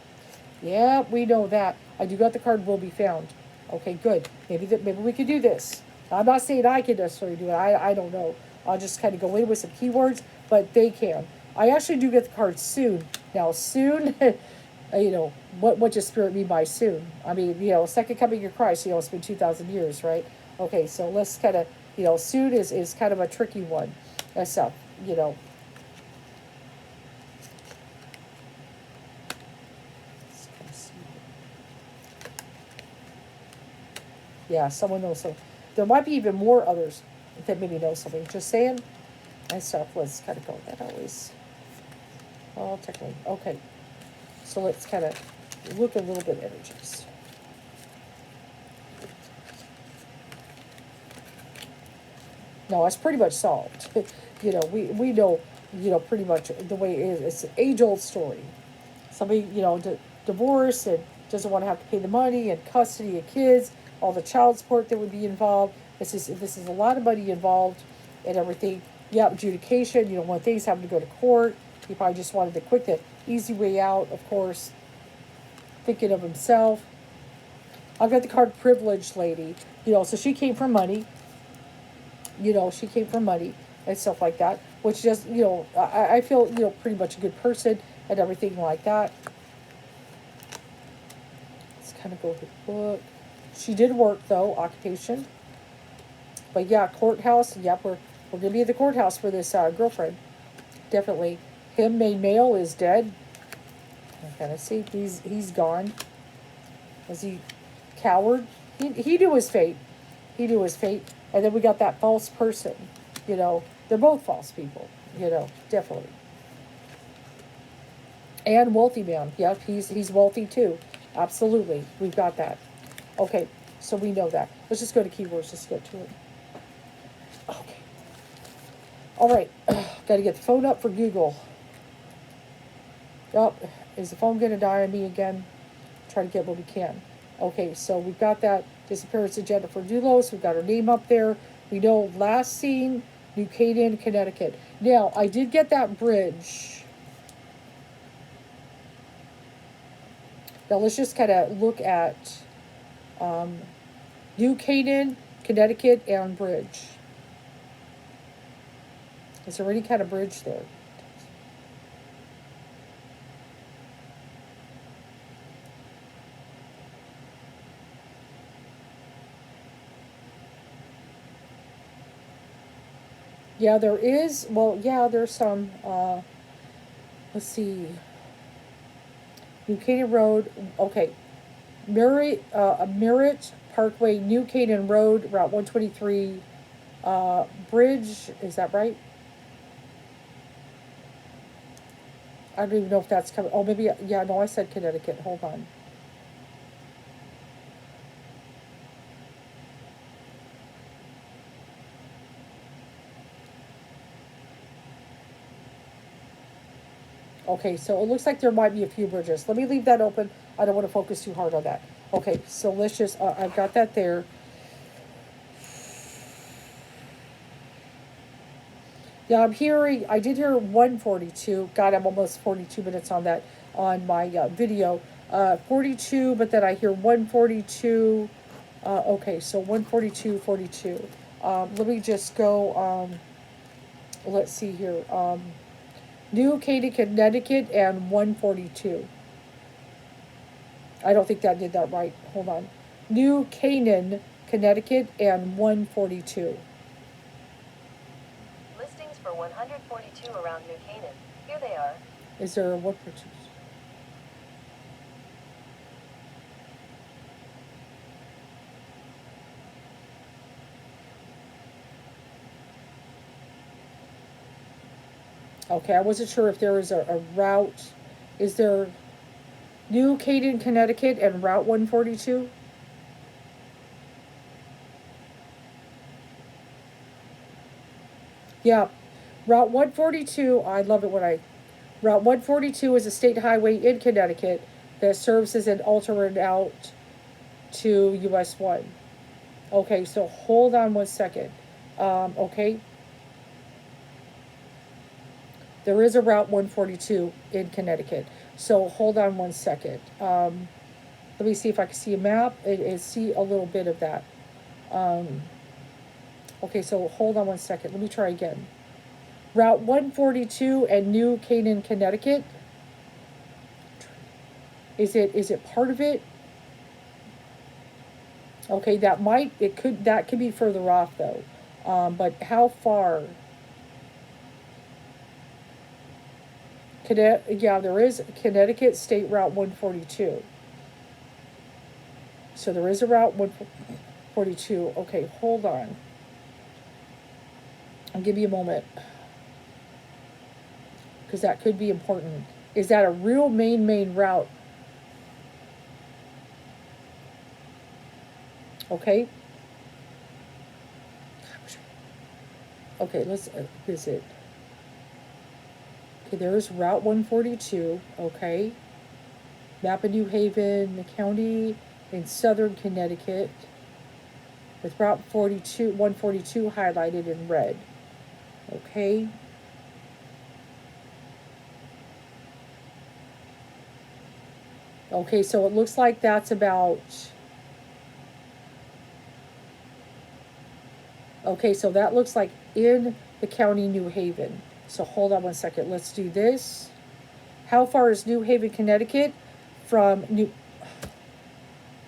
yeah, we know that. I do got the card will be found. Okay, good. Maybe we could do this. I'm not saying I can necessarily do it. I don't know. I'll just kind of go in with some keywords, but they can. I actually do get the card soon. Now, soon, what does Spirit mean by soon? I mean, second coming of Christ, it's been 2,000 years, right? Okay, so let's kind of, soon is kind of a tricky one. That's up, Yeah, someone knows something. There might be even more others that maybe know something. Just saying. And stuff. Let's kind of go with that always. Oh, technically. Okay. So let's kind of look a little bit at energies. No, it's pretty much solved. We know, pretty much the way it is. It's an age-old story. Somebody, divorced and doesn't want to have to pay the money and custody of kids, all the child support that would be involved. This is a lot of money involved and everything. Yeah, adjudication, when things having to go to court. He probably just wanted the easy way out, of course. Thinking of himself. I've got the card privileged lady. So she came from money. She came from money and stuff like that. Which just, I feel, pretty much a good person and everything like that. Let's kind of go with the book. She did work, though, occupation. But yeah, courthouse. Yep, we're going to be at the courthouse for this girlfriend. Definitely. Him, main male, is dead. I kind of see he's gone. Was he coward? He knew his fate. He knew his fate. And then we got that false person. They're both false people. Definitely. And wealthy man. Yep, he's wealthy too. Absolutely. We've got that. Okay, so we know that. Let's just go to keywords. Let's get to it. Okay. All right. Got to get the phone up for Google. Oh, is the phone going to die on me again? Try to get what we can. Okay, so we've got that disappearance agenda for Dulos. We've got her name up there. We know last seen New Canaan, Connecticut. Now, I did get that bridge. Now, let's just kind of look at New Canaan, Connecticut, and bridge. Is there any kind of bridge there? Yeah, there is. Well, yeah, there's some. Let's see. New Canaan Road. Okay. Merritt Parkway, New Canaan Road, Route 123. Bridge. Is that right? I don't even know if that's coming. Oh, maybe. Yeah, no, I said Connecticut. Hold on. Okay, so it looks like there might be a few bridges. Let me leave that open. I don't want to focus too hard on that. Okay, so let's just, I've got that there. Yeah, I did hear 142. God, I'm almost 42 minutes on that, on my video. 42, but then I hear 142. Okay, so 142, 42. Let me just go, let's see here. New Canaan, Connecticut, and 142. I don't think that did that right. Hold on. New Canaan, Connecticut, and 142. Listings for 142 around New Canaan. Here they are. Is there a 142? Okay, I wasn't sure if there was a route. Is there New Canaan, Connecticut, and Route 142? Yeah, Route 142. I love it when I. Route 142 is a state highway in Connecticut that serves as an alternate out to US 1. Okay, so hold on one second. Okay, there is a Route 142 in Connecticut. So hold on one second. Let me see if I can see a map and see a little bit of that. Okay, so hold on one second. Let me try again. Route 142 and New Canaan, Connecticut. Is it part of it? Okay, that could be further off though. But how far? Yeah, there is Connecticut State Route 142. So there is a Route 142. Okay, hold on. I'll give you a moment. Because that could be important. Is that a real main route? Okay. Okay, let's visit. Okay, there's Route 142. Okay. Map of New Haven County in southern Connecticut. With Route 142 highlighted in red. Okay. Okay, so it looks like that's about. Okay, so that looks like in the county New Haven. So hold on one second. Let's do this. How far is New Haven, Connecticut from New...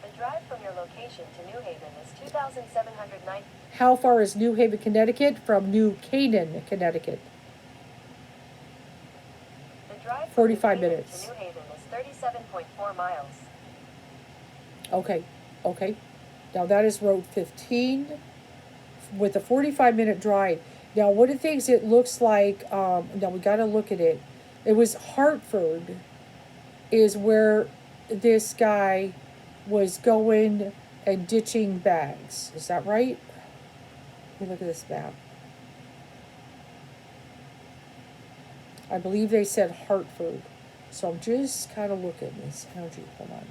The drive from your location to New Haven is 2,709. How far is New Haven, Connecticut from New Canaan, Connecticut? The drive 45 minutes. to New Haven is 37.4 miles. Okay, okay. Now that is Road 15 with a 45-minute drive. Now, one of the things it looks like, now we got to look at it. It was Hartford. is where this guy was going and ditching bags. Is that right? Let me look at this map. I believe they said Hartford. So I'm just kind of looking at this energy. Hold on.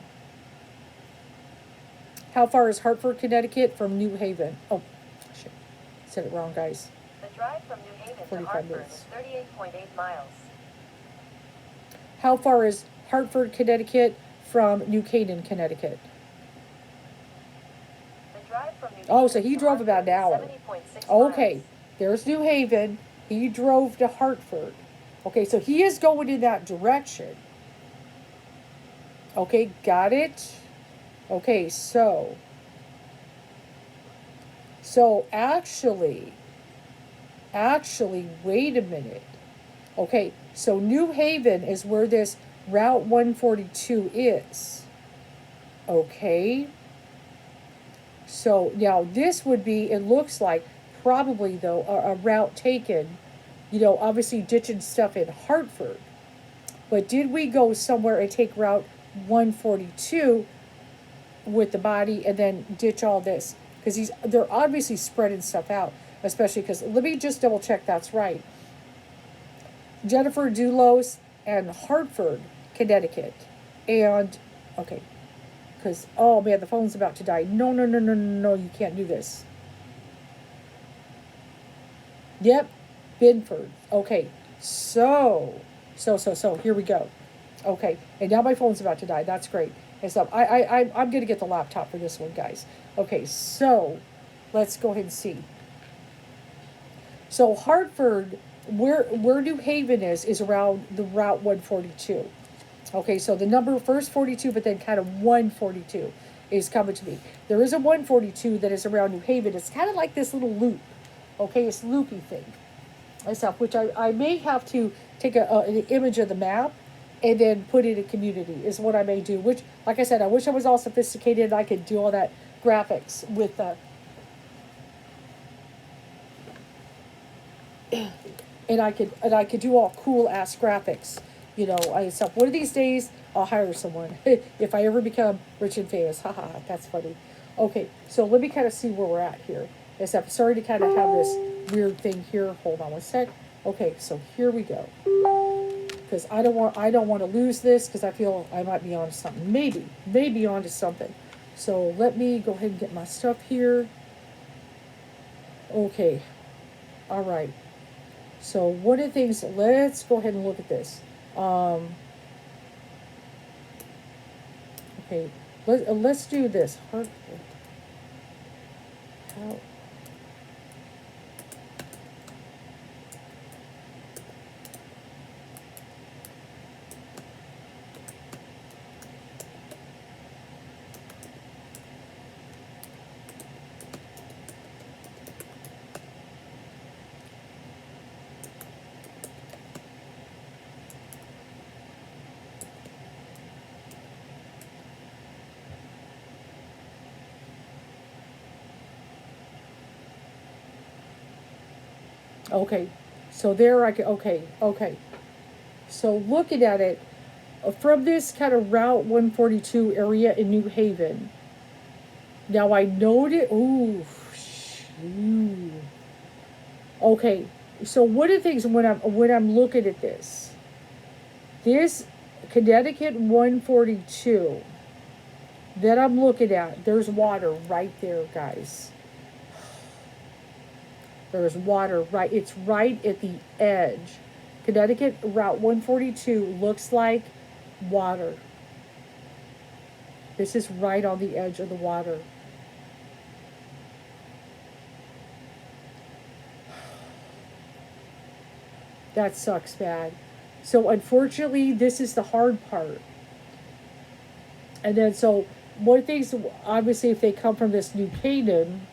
How far is Hartford, Connecticut from New Haven? Oh, shit. Said it wrong, guys. The drive from New Haven to 45 Hartford minutes. is 38.8 miles. How far is Hartford, Connecticut from New Canaan, Connecticut? The drive from New Oh, Haven so he to drove about an hour. Hartford is 70.6 Okay, miles. there's New Haven. He drove to Hartford. Okay, so he is going in that direction. Okay, got it? Okay, so actually, wait a minute. Okay, so New Haven is where this Route 142 is. Okay. So now this would be, it looks like, probably though, a route taken, obviously ditching stuff in Hartford. But did we go somewhere and take Route 142 with the body and then ditch all this? Because they're obviously spreading stuff out, especially because, let me just double check that's right. Jennifer Dulos and Hartford, Connecticut. And, okay, because, oh man, the phone's about to die. No, no, no, no, no, no, you can't do this. Yep, Binford. Okay, so, here we go. Okay, and now my phone's about to die. That's great. And so I'm going to get the laptop for this one, guys. Okay, so let's go ahead and see. So Hartford, where New Haven is around the Route 142. Okay, so the number first 42, but then kind of 142 is coming to me. There is a 142 that is around New Haven. It's kind of like this little loop. Okay, it's loopy thing. Myself, which I may have to take an image of the map and then put it in community is what I may do. Which, like I said, I wish I was all sophisticated and I could do all that graphics with and I could do all cool ass graphics. One of these days I'll hire someone if I ever become rich and famous. Haha, that's funny. Okay, so let me kind of see where we're at here. Except sorry to kind of have this weird thing here. Hold on one sec. Okay, so here we go. Because I don't want to lose this because I feel I might be onto something. Maybe onto something. So let me go ahead and get my stuff here. Okay. All right. So one of the things, let's go ahead and look at this. Okay, let's do this. How? Okay, so there I can, okay. So looking at it, from this kind of Route 142 area in New Haven, now I noted, okay, so one of the things when I'm looking at this Connecticut 142 that I'm looking at, there's water right there, guys. There's water right, it's right at the edge. Connecticut Route 142 looks like water. This is right on the edge of the water. That sucks bad. So unfortunately, this is the hard part. And then so one of the things, obviously, if they come from this New Canaan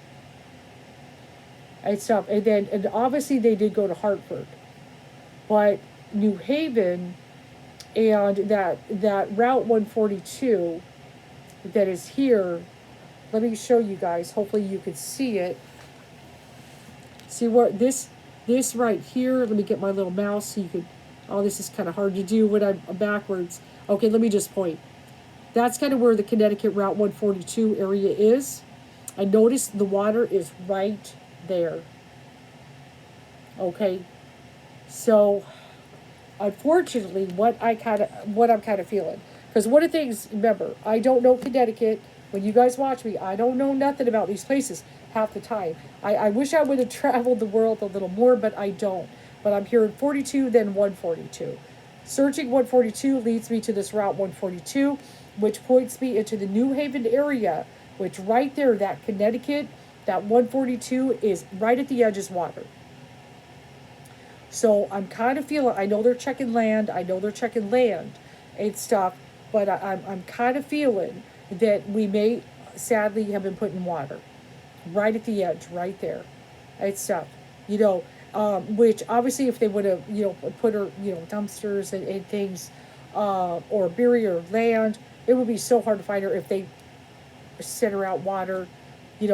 and stuff, and obviously they did go to Hartford, but New Haven and that Route 142 that is here. Let me show you guys. Hopefully you can see it. See where this right here. Let me get my little mouse so you could. Oh, this is kind of hard to do when I'm backwards. Okay, let me just point. That's kind of where the Connecticut Route 142 area is. I notice the water is right there. Okay, so unfortunately, what I'm kind of feeling, because one of the things, remember, I don't know Connecticut. When you guys watch me, I don't know nothing about these places half the time. I wish I would have traveled the world a little more, but I don't. But I'm here in 42, then 142. Searching 142 leads me to this Route 142, which points me into the New Haven area, which right there, that Connecticut, that 142 is right at the edge is water. So I'm kind of feeling, I know they're checking land, I know they're checking land and stuff, but I'm kind of feeling that we may sadly have been put in water right at the edge, right there. And stuff, you know, which obviously if they would have, put her, dumpsters and things, or barrier land, it would be so hard to find her if they set her out water,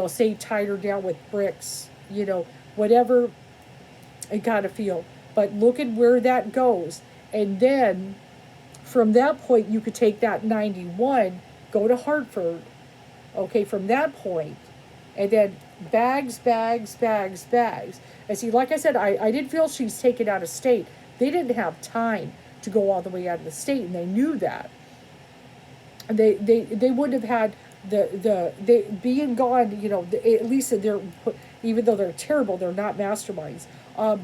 say tied her down with bricks, whatever I gotta feel. But look at where that goes. And then from that point, you could take that 91, go to Hartford, okay, from that point, and then bags, bags, bags, bags. And see, like I said, I didn't feel she's taken out of state. They didn't have time to go all the way out of the state, and they knew that. And they wouldn't have had they being gone, at least they're, even though they're terrible, they're not masterminds.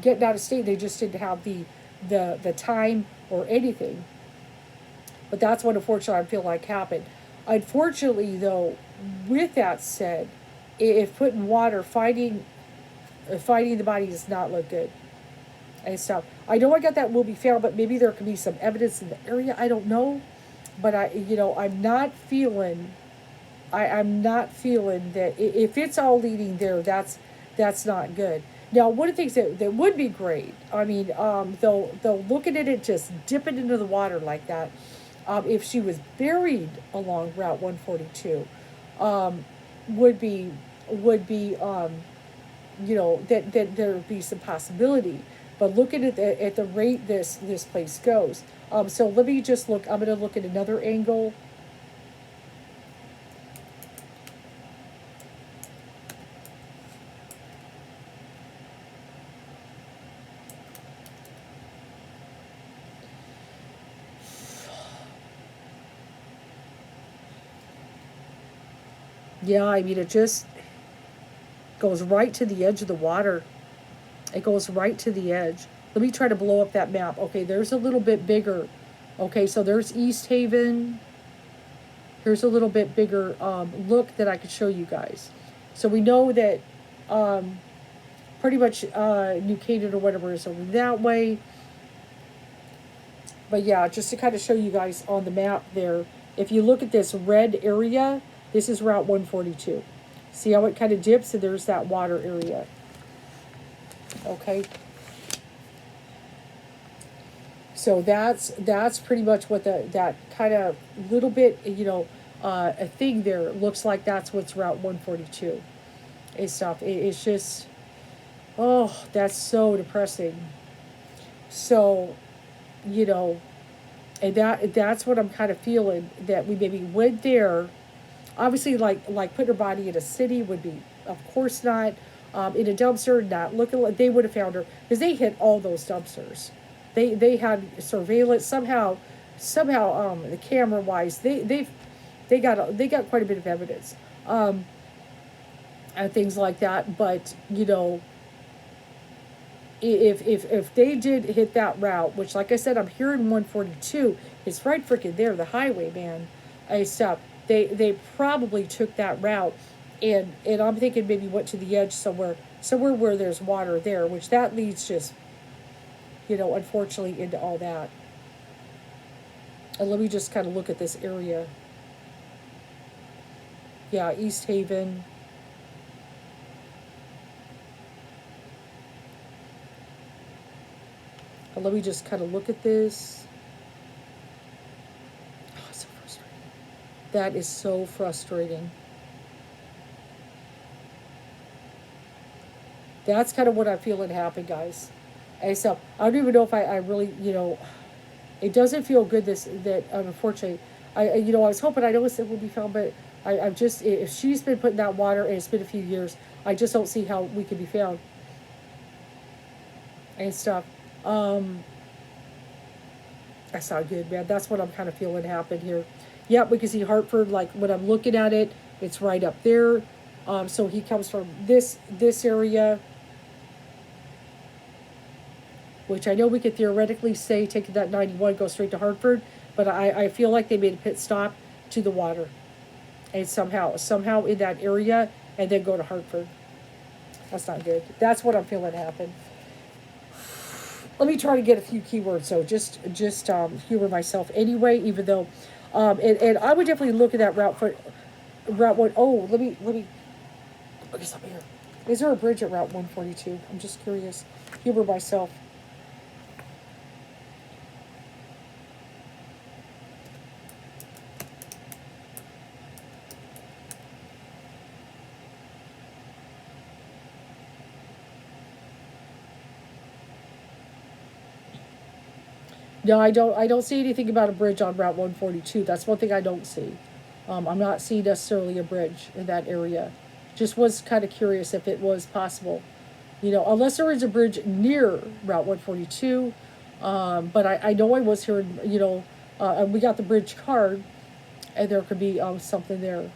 Getting out of state, they just didn't have the time or anything. But that's what unfortunately I feel like happened. Unfortunately, though, with that said, if put in water, finding the body does not look good and stuff. I know I got that will be found, but maybe there could be some evidence in the area. I don't know, but I'm not feeling. I'm not feeling that if it's all leading there, that's not good. Now, one of the things that would be great, I mean, they'll look at it just dip it into the water like that. If she was buried along Route 142, um, would be would be that there would be some possibility. But looking at the rate this place goes, so let me just look. I'm going to look at another angle. Yeah, I mean, it just goes right to the edge of the water. It goes right to the edge. Let me try to blow up that map. Okay, there's a little bit bigger. Okay, so there's East Haven. Here's a little bit bigger look that I could show you guys. So we know that pretty much New Canaan or whatever is over that way. But yeah, just to kind of show you guys on the map there, if you look at this red area, this is Route 142. See how it kind of dips, and there's that water area. Okay. So that's pretty much what that kind of little bit, a thing there looks like. That's what's Route 142 and stuff. It's just, oh, that's so depressing. So, you know, and that's what I'm kind of feeling, that we maybe went there. Obviously, like putting her body in a city would be, of course not. In a dumpster, not looking like they would have found her, because they hit all those dumpsters. They had surveillance somehow the camera wise they got quite a bit of evidence, and things like that. But if they did hit that route, which, like I said, I'm here in 142, it's right freaking there, the highway, man. I stop. They probably took that route, and I'm thinking maybe went to the edge somewhere where there's water there, which that leads just, unfortunately, into all that. And let me just kind of look at this area. Yeah, East Haven. And let me just kind of look at this. Oh, it's so frustrating. That is so frustrating. That's kind of what I feel had happened, guys. And so I don't even know if I really, It doesn't feel good that unfortunately, I was hoping I know it would be found, but I'm just, if she's been put in that water and it's been a few years, I just don't see how we could be found and stuff. Um, that's not good, man. That's what I'm kind of feeling happen here. Yep, we can see Hartford. Like when I'm looking at it, it's right up there. So he comes from this area, which I know we could theoretically say taking that 91 go straight to Hartford, but I feel like they made a pit stop to the water, and somehow in that area, and then go to Hartford. That's not good. That's what I'm feeling happen. Let me try to get a few keywords, so just humor myself anyway. Even though, and I would definitely look at that route one. Oh, let me look at something here. Is there a bridge at Route 142? I'm just curious. Humor myself. No, I don't. I don't see anything about a bridge on Route 142. That's one thing I don't see. I'm not seeing necessarily a bridge in that area. Just was kind of curious if it was possible. Unless there is a bridge near Route 142. But I know I was here. And we got the bridge card, and there could be something there.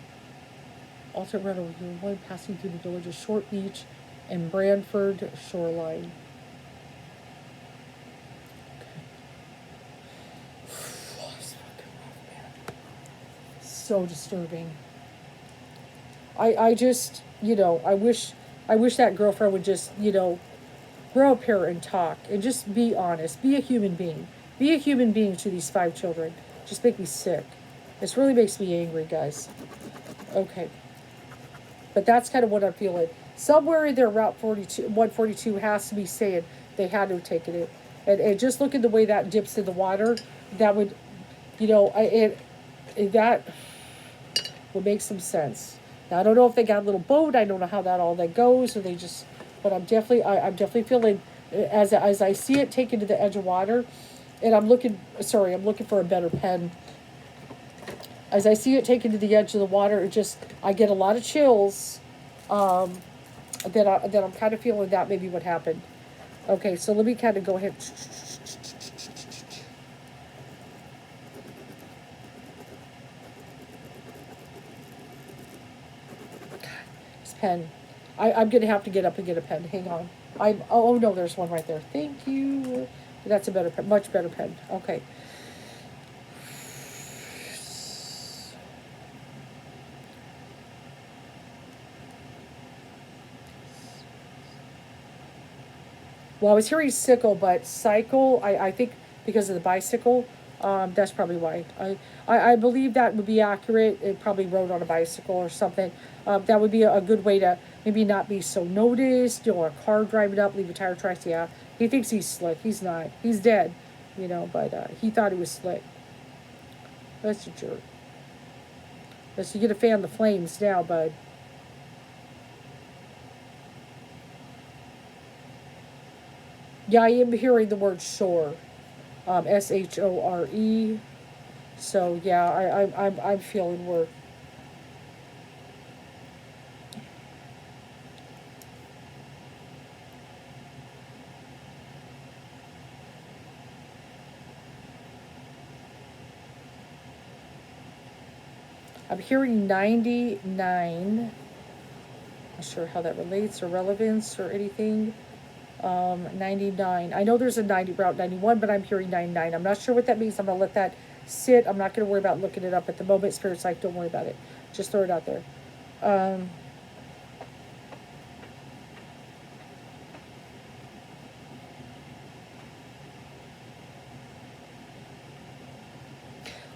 Alternate route over here, one passing through the village of Short Beach and Brantford shoreline. So disturbing. I just, I wish that girlfriend would just, grow up here and talk and just be honest. Be a human being. Be a human being to these 5 children. Just make me sick. This really makes me angry, guys. Okay. But that's kind of what I'm feeling. Somewhere in their Route 42, 142 has to be saying they had to have taken it. And just look at the way that dips in the water. That would, that would make some sense. Now, I don't know if they got a little boat. I don't know how that goes, or they just. But I'm definitely feeling as I see it taken to the edge of water, and I'm looking. Sorry, I'm looking for a better pen. As I see it taken to the edge of the water, I get a lot of chills. That I'm kind of feeling that maybe what happened. Okay, so let me kind of go ahead. Pen. I'm gonna have to get up and get a pen. Hang on. Oh no, there's one right there. Thank you. That's a better pen, much better pen. Okay. Well, I was hearing sickle, but cycle. I think because of the bicycle. That's probably why. I believe that would be accurate. It probably rode on a bicycle or something. That would be a good way to maybe not be so noticed. A car driving up, leave a tire tracks. Yeah, he thinks he's slick. He's not. He's dead. But he thought he was slick. That's a jerk. So you get to fan the flames now, bud. Yeah, I am hearing the word shore. Shore. So yeah, I'm feeling work. I'm hearing 99. Not sure how that relates or relevance or anything. 99. I know there's a 90 Route 91, but I'm hearing 99. I'm not sure what that means. I'm gonna let that sit. I'm not gonna worry about looking it up at the moment. Spirit's like, don't worry about it. Just throw it out there. Um,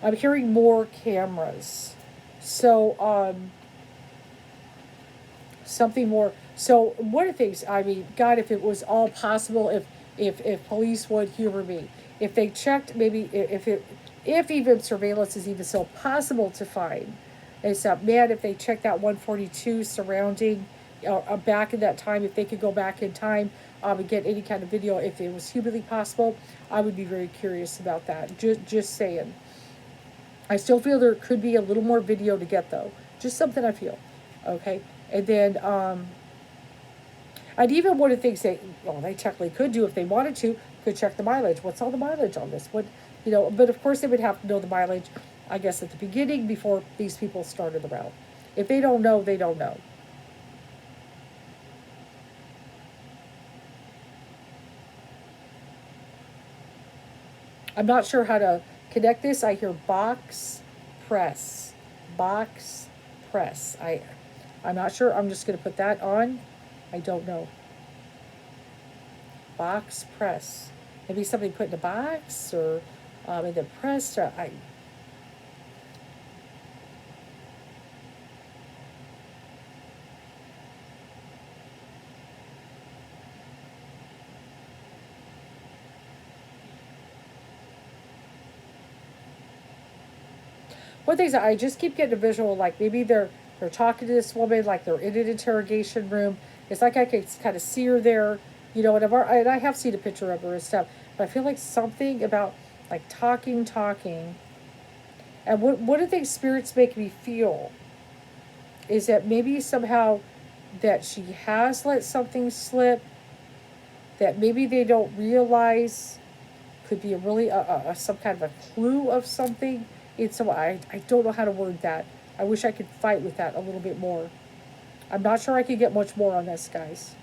I'm hearing more cameras. So, something more. So one of the things, I mean, God, if it was all possible, if police would humor me, if they checked, maybe if even surveillance is even so possible to find, it's man, if they checked that 142 surrounding, back in that time, if they could go back in time, and get any kind of video if it was humanly possible. I would be very curious about that. Just saying. I still feel there could be a little more video to get though. Just something I feel. Okay. And then I'd even one of the things they technically could do if they wanted to, could check the mileage. What's all the mileage on this? But of course they would have to know the mileage, I guess, at the beginning before these people started the route. If they don't know, they don't know. I'm not sure how to connect this. I hear box press. Box press. I'm not sure. I'm just gonna put that on. I don't know. Box press. Maybe somebody put in a box or in the press. One thing is I just keep getting a visual, like maybe they're talking to this woman, like they're in an interrogation room. It's like I can kind of see her there, and I have seen a picture of her and stuff. But I feel like something about like talking, and what do things spirits make me feel is that maybe somehow that she has let something slip that maybe they don't realize could be a really some kind of a clue of something. I don't know how to word that. I wish I could fight with that a little bit more. I'm not sure I could get much more on this, guys.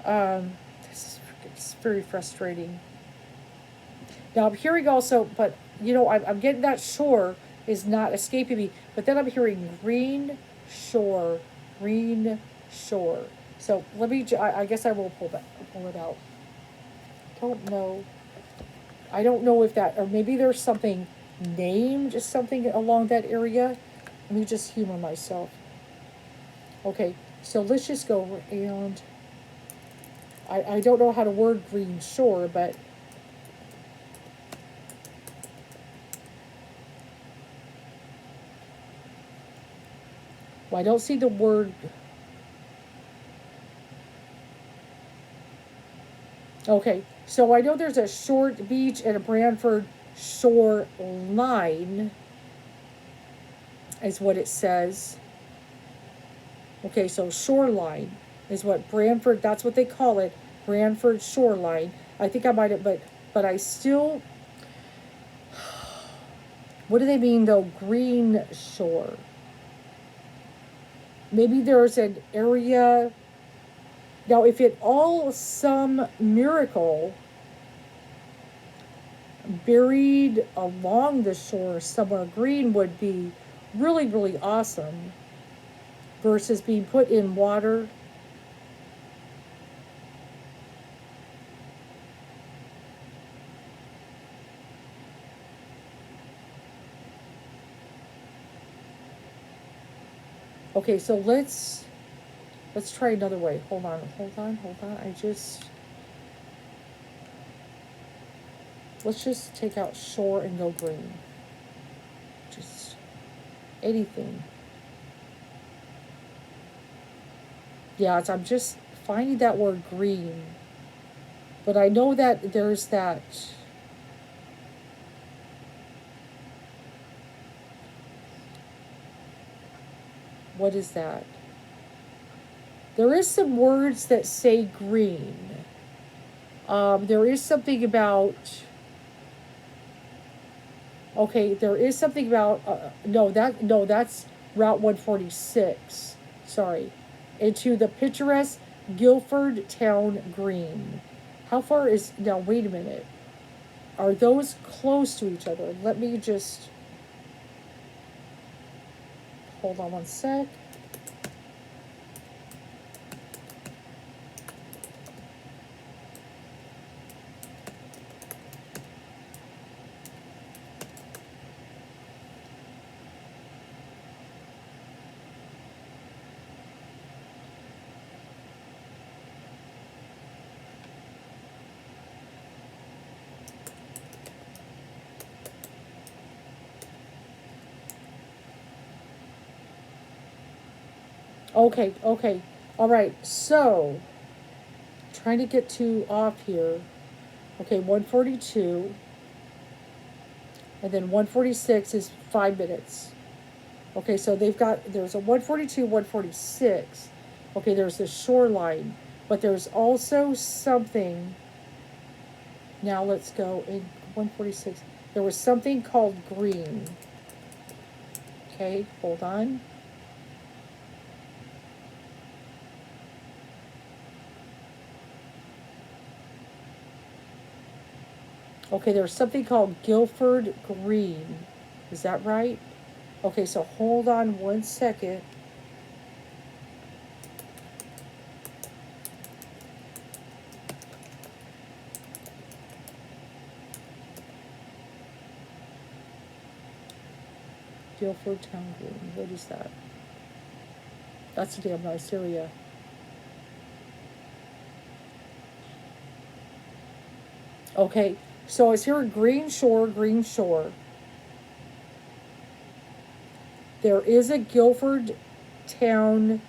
This is it's very frustrating. Now I'm hearing also, but I'm getting that shore is not escaping me. But then I'm hearing shore, green shore. So let me. I guess I will pull it out. Don't know. I don't know if that, or maybe there's something named something along that area. Let me just humor myself. Okay, so let's just go and I don't know how to word green shore, but I don't see the word. Okay, so I know there's a short beach and a Branford shore line, is what it says. Okay, so shoreline is what Branford, that's what they call it, Branford shoreline. I think I might have, but I still, what do they mean though, green shore? Maybe there's an area, now if it all some miracle buried along the shore somewhere green would be really, really awesome versus being put in water. Okay, so let's try another way. Hold on. Let's just take out shore and go green. Just anything. Yeah, I'm just finding that word green. But I know that there's that. What is that? There is some words that say green. There is something about. Okay, there is something about. That's Route 146. Sorry, into the picturesque Guilford Town Green. How far is now? Wait a minute. Are those close to each other? Let me just hold on one sec. Okay. All right. So, trying to get to off here. Okay, 142. And then 146 is 5 minutes. Okay, so there's a 142, 146. Okay, there's the shoreline. But there's also something. Now let's go in 146. There was something called green. Okay, hold on. Okay, there's something called Guilford Green. Is that right? Okay, so hold on 1 second. Guilford Town Green. What is that? That's a damn nice area. Okay, so it's here Green Shore, Green Shore. There is a Guilford Town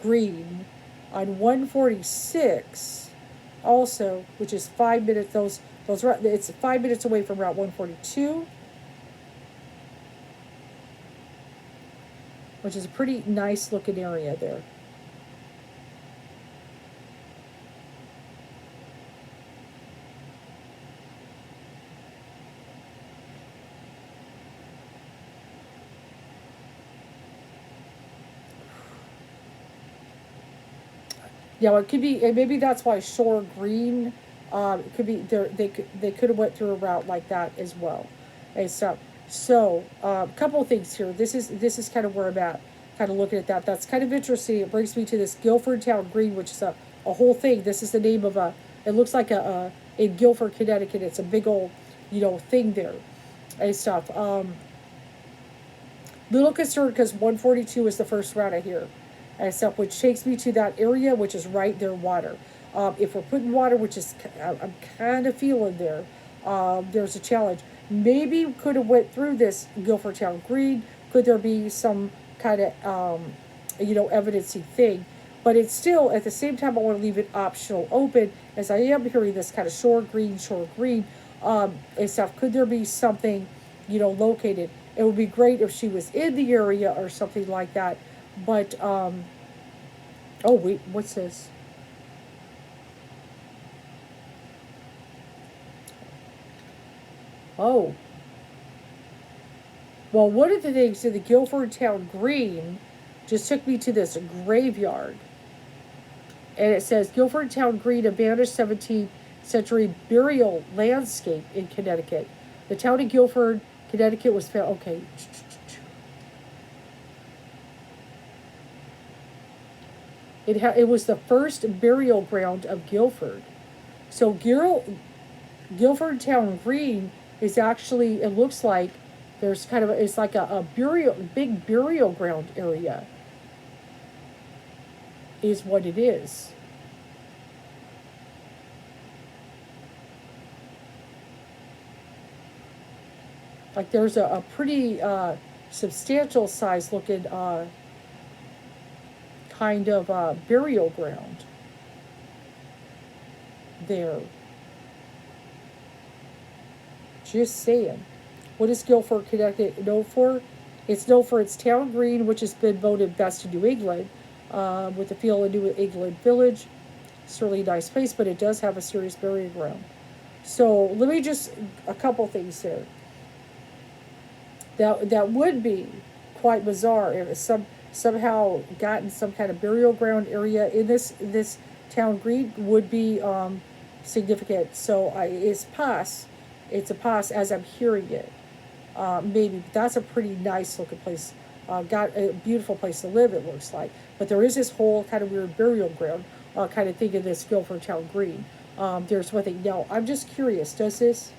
Green on 146 also, which is 5 minutes. Those it's 5 minutes away from Route 142, which is a pretty nice looking area there. Yeah, it could be, and maybe that's why Shore Green. It could be there. They could have went through a route like that as well, and stuff. So, a couple of things here. This is kind of where I'm at. Kind of looking at that. That's kind of interesting. It brings me to this Guilford Town Green, which is a whole thing. This is the name of a. It looks like in Guilford, Connecticut. It's a big old, thing there, and stuff. Little concerned because 142 is the first route I hear and stuff, which takes me to that area, which is right there, water. If we're putting water, which is I'm kind of feeling there, there's a challenge. Maybe we could have went through this Guilford Town Green. Could there be some kind of evidencing thing? But it's still at the same time I want to leave it optional open, as I am hearing this kind of shore green, and stuff. Could there be something, located? It would be great if she was in the area or something like that. But oh wait, what's this? Oh, well, one of the things in the Guilford Town Green just took me to this graveyard, and it says Guilford Town Green, a vanished 17th century burial landscape in Connecticut. The town of Guilford, Connecticut was found. Okay. It was the first burial ground of Guilford. So Guilford Town Green is actually, it looks like there's kind of it's like a big burial ground area is what it is. Like there's a pretty substantial size looking kind of burial ground there. Just saying. What is Guilford, Connecticut known for? It's known for its town green, which has been voted best in New England, with the feel of New England Village. It's a really nice place, but it does have a serious burial ground. So let me just a couple things here. That would be quite bizarre if somehow gotten some kind of burial ground area in this town green would be significant. So it's a pass as I'm hearing it. Maybe, but that's a pretty nice looking place. Got a beautiful place to live, it looks like. But there is this whole kind of weird burial ground kind of thing in this Guilford Town Green. There's one thing. Now, I'm just curious, does this.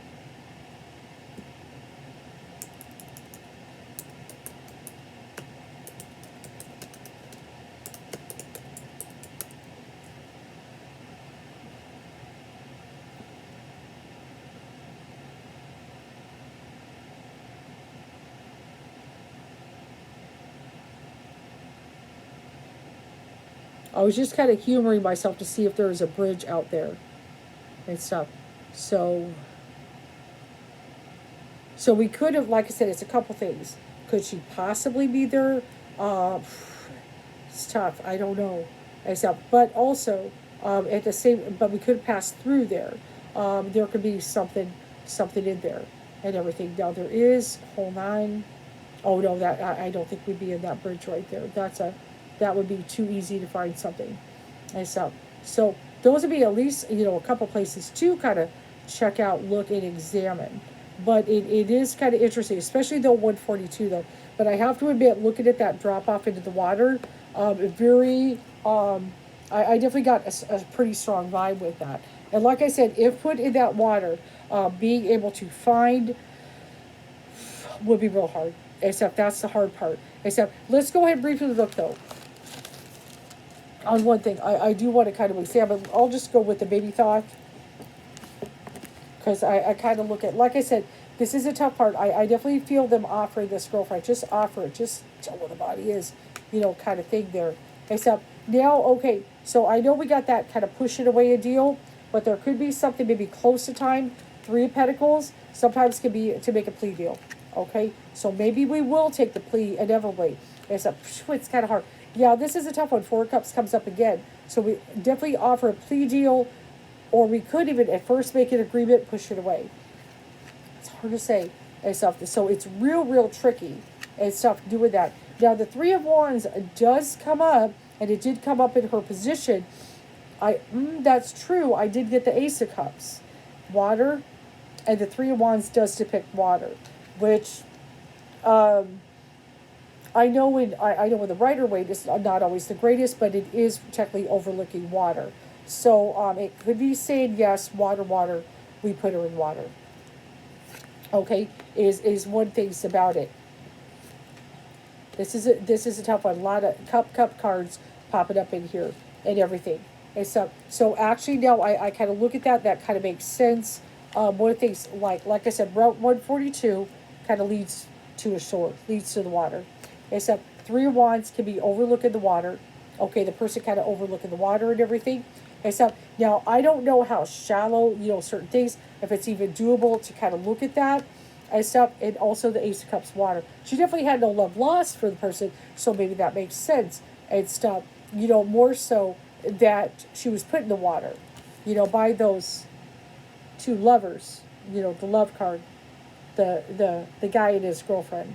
I was just kind of humoring myself to see if there was a bridge out there and stuff. So, so we could have, like I said, it's a couple things. Could she possibly be there? Uh, it's tough. I don't know. Except, but also, at the same, but we could pass through there. There could be something in there, and everything. Now there is. Hold on. Oh no, that I don't think we'd be in that bridge right there. That would be too easy to find something. And so those would be at least, a couple places to kind of check out, look, and examine. But it is kind of interesting, especially though 142 though. But I have to admit, looking at that drop off into the water, very I definitely got a pretty strong vibe with that. And like I said, if put in that water, being able to find would be real hard. Except that's the hard part. Except let's go ahead and briefly look though on one thing. I do want to kind of examine. I'll just go with the baby thought because I kind of look at, like I said, this is a tough part. I definitely feel them offering this girlfriend. Just offer it. Just tell what the body is, kind of thing there. Except now, okay, so I know we got that kind of push it away a deal, but there could be something maybe close to time. Three of Pentacles sometimes can be to make a plea deal. Okay, so maybe we will take the plea inevitably. It's kind of hard. Yeah, this is a tough one. Four of Cups comes up again. So we definitely offer a plea deal, or we could even at first make an agreement, push it away. It's hard to say and stuff. So it's real tricky and stuff doing that. Now the Three of Wands does come up, and it did come up in her position. That's true. I did get the Ace of Cups, water, and the Three of Wands does depict water, which I know when the Rider Waite is not always the greatest, but it is technically overlooking water. So it could be saying yes, water. We put her in water. Okay, is one thing about it. This is a tough one. A lot of cup cards popping up in here and everything. And so actually now I kind of look at that. That kind of makes sense. One of the things like I said, Route 142 kind of leads to a shore, leads to the water. Except Three of Wands can be overlooking the water. Okay, the person kind of overlooking the water and everything. Except now I don't know how shallow, certain things, if it's even doable to kind of look at that and stuff. And also the Ace of Cups water. She definitely had no love lost for the person, so maybe that makes sense and stuff. More so that she was put in the water, by those two lovers, the love card, the guy and his girlfriend.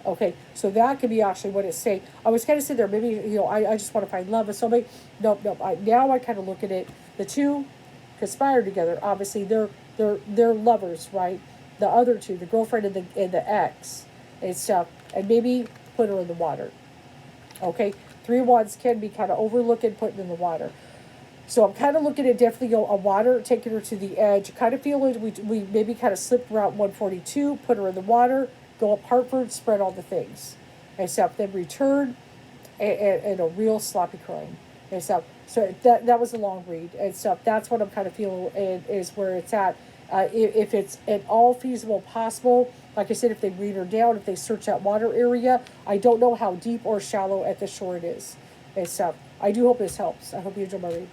Okay, so that could be actually what it's saying. I was kind of sitting there, maybe, I just want to find love with somebody. Nope. Now I kind of look at it. The two conspire together. Obviously, they're lovers, right? The other two, the girlfriend and the ex and stuff, and maybe put her in the water. Okay, Three of Wands can be kind of overlooking, putting in the water. So I'm kind of looking at definitely a water, taking her to the edge. Kind of feel it. We maybe kind of slipped Route 142, put her in the water, go up Hartford, spread all the things, except then return and a real sloppy crime and stuff. So that was a long read and stuff. That's what I'm kind of feeling is where it's at. If it's at all feasible possible, like I said, if they read her down, if they search that water area, I don't know how deep or shallow at the shore it is and stuff. I do hope this helps. I hope you enjoy my read.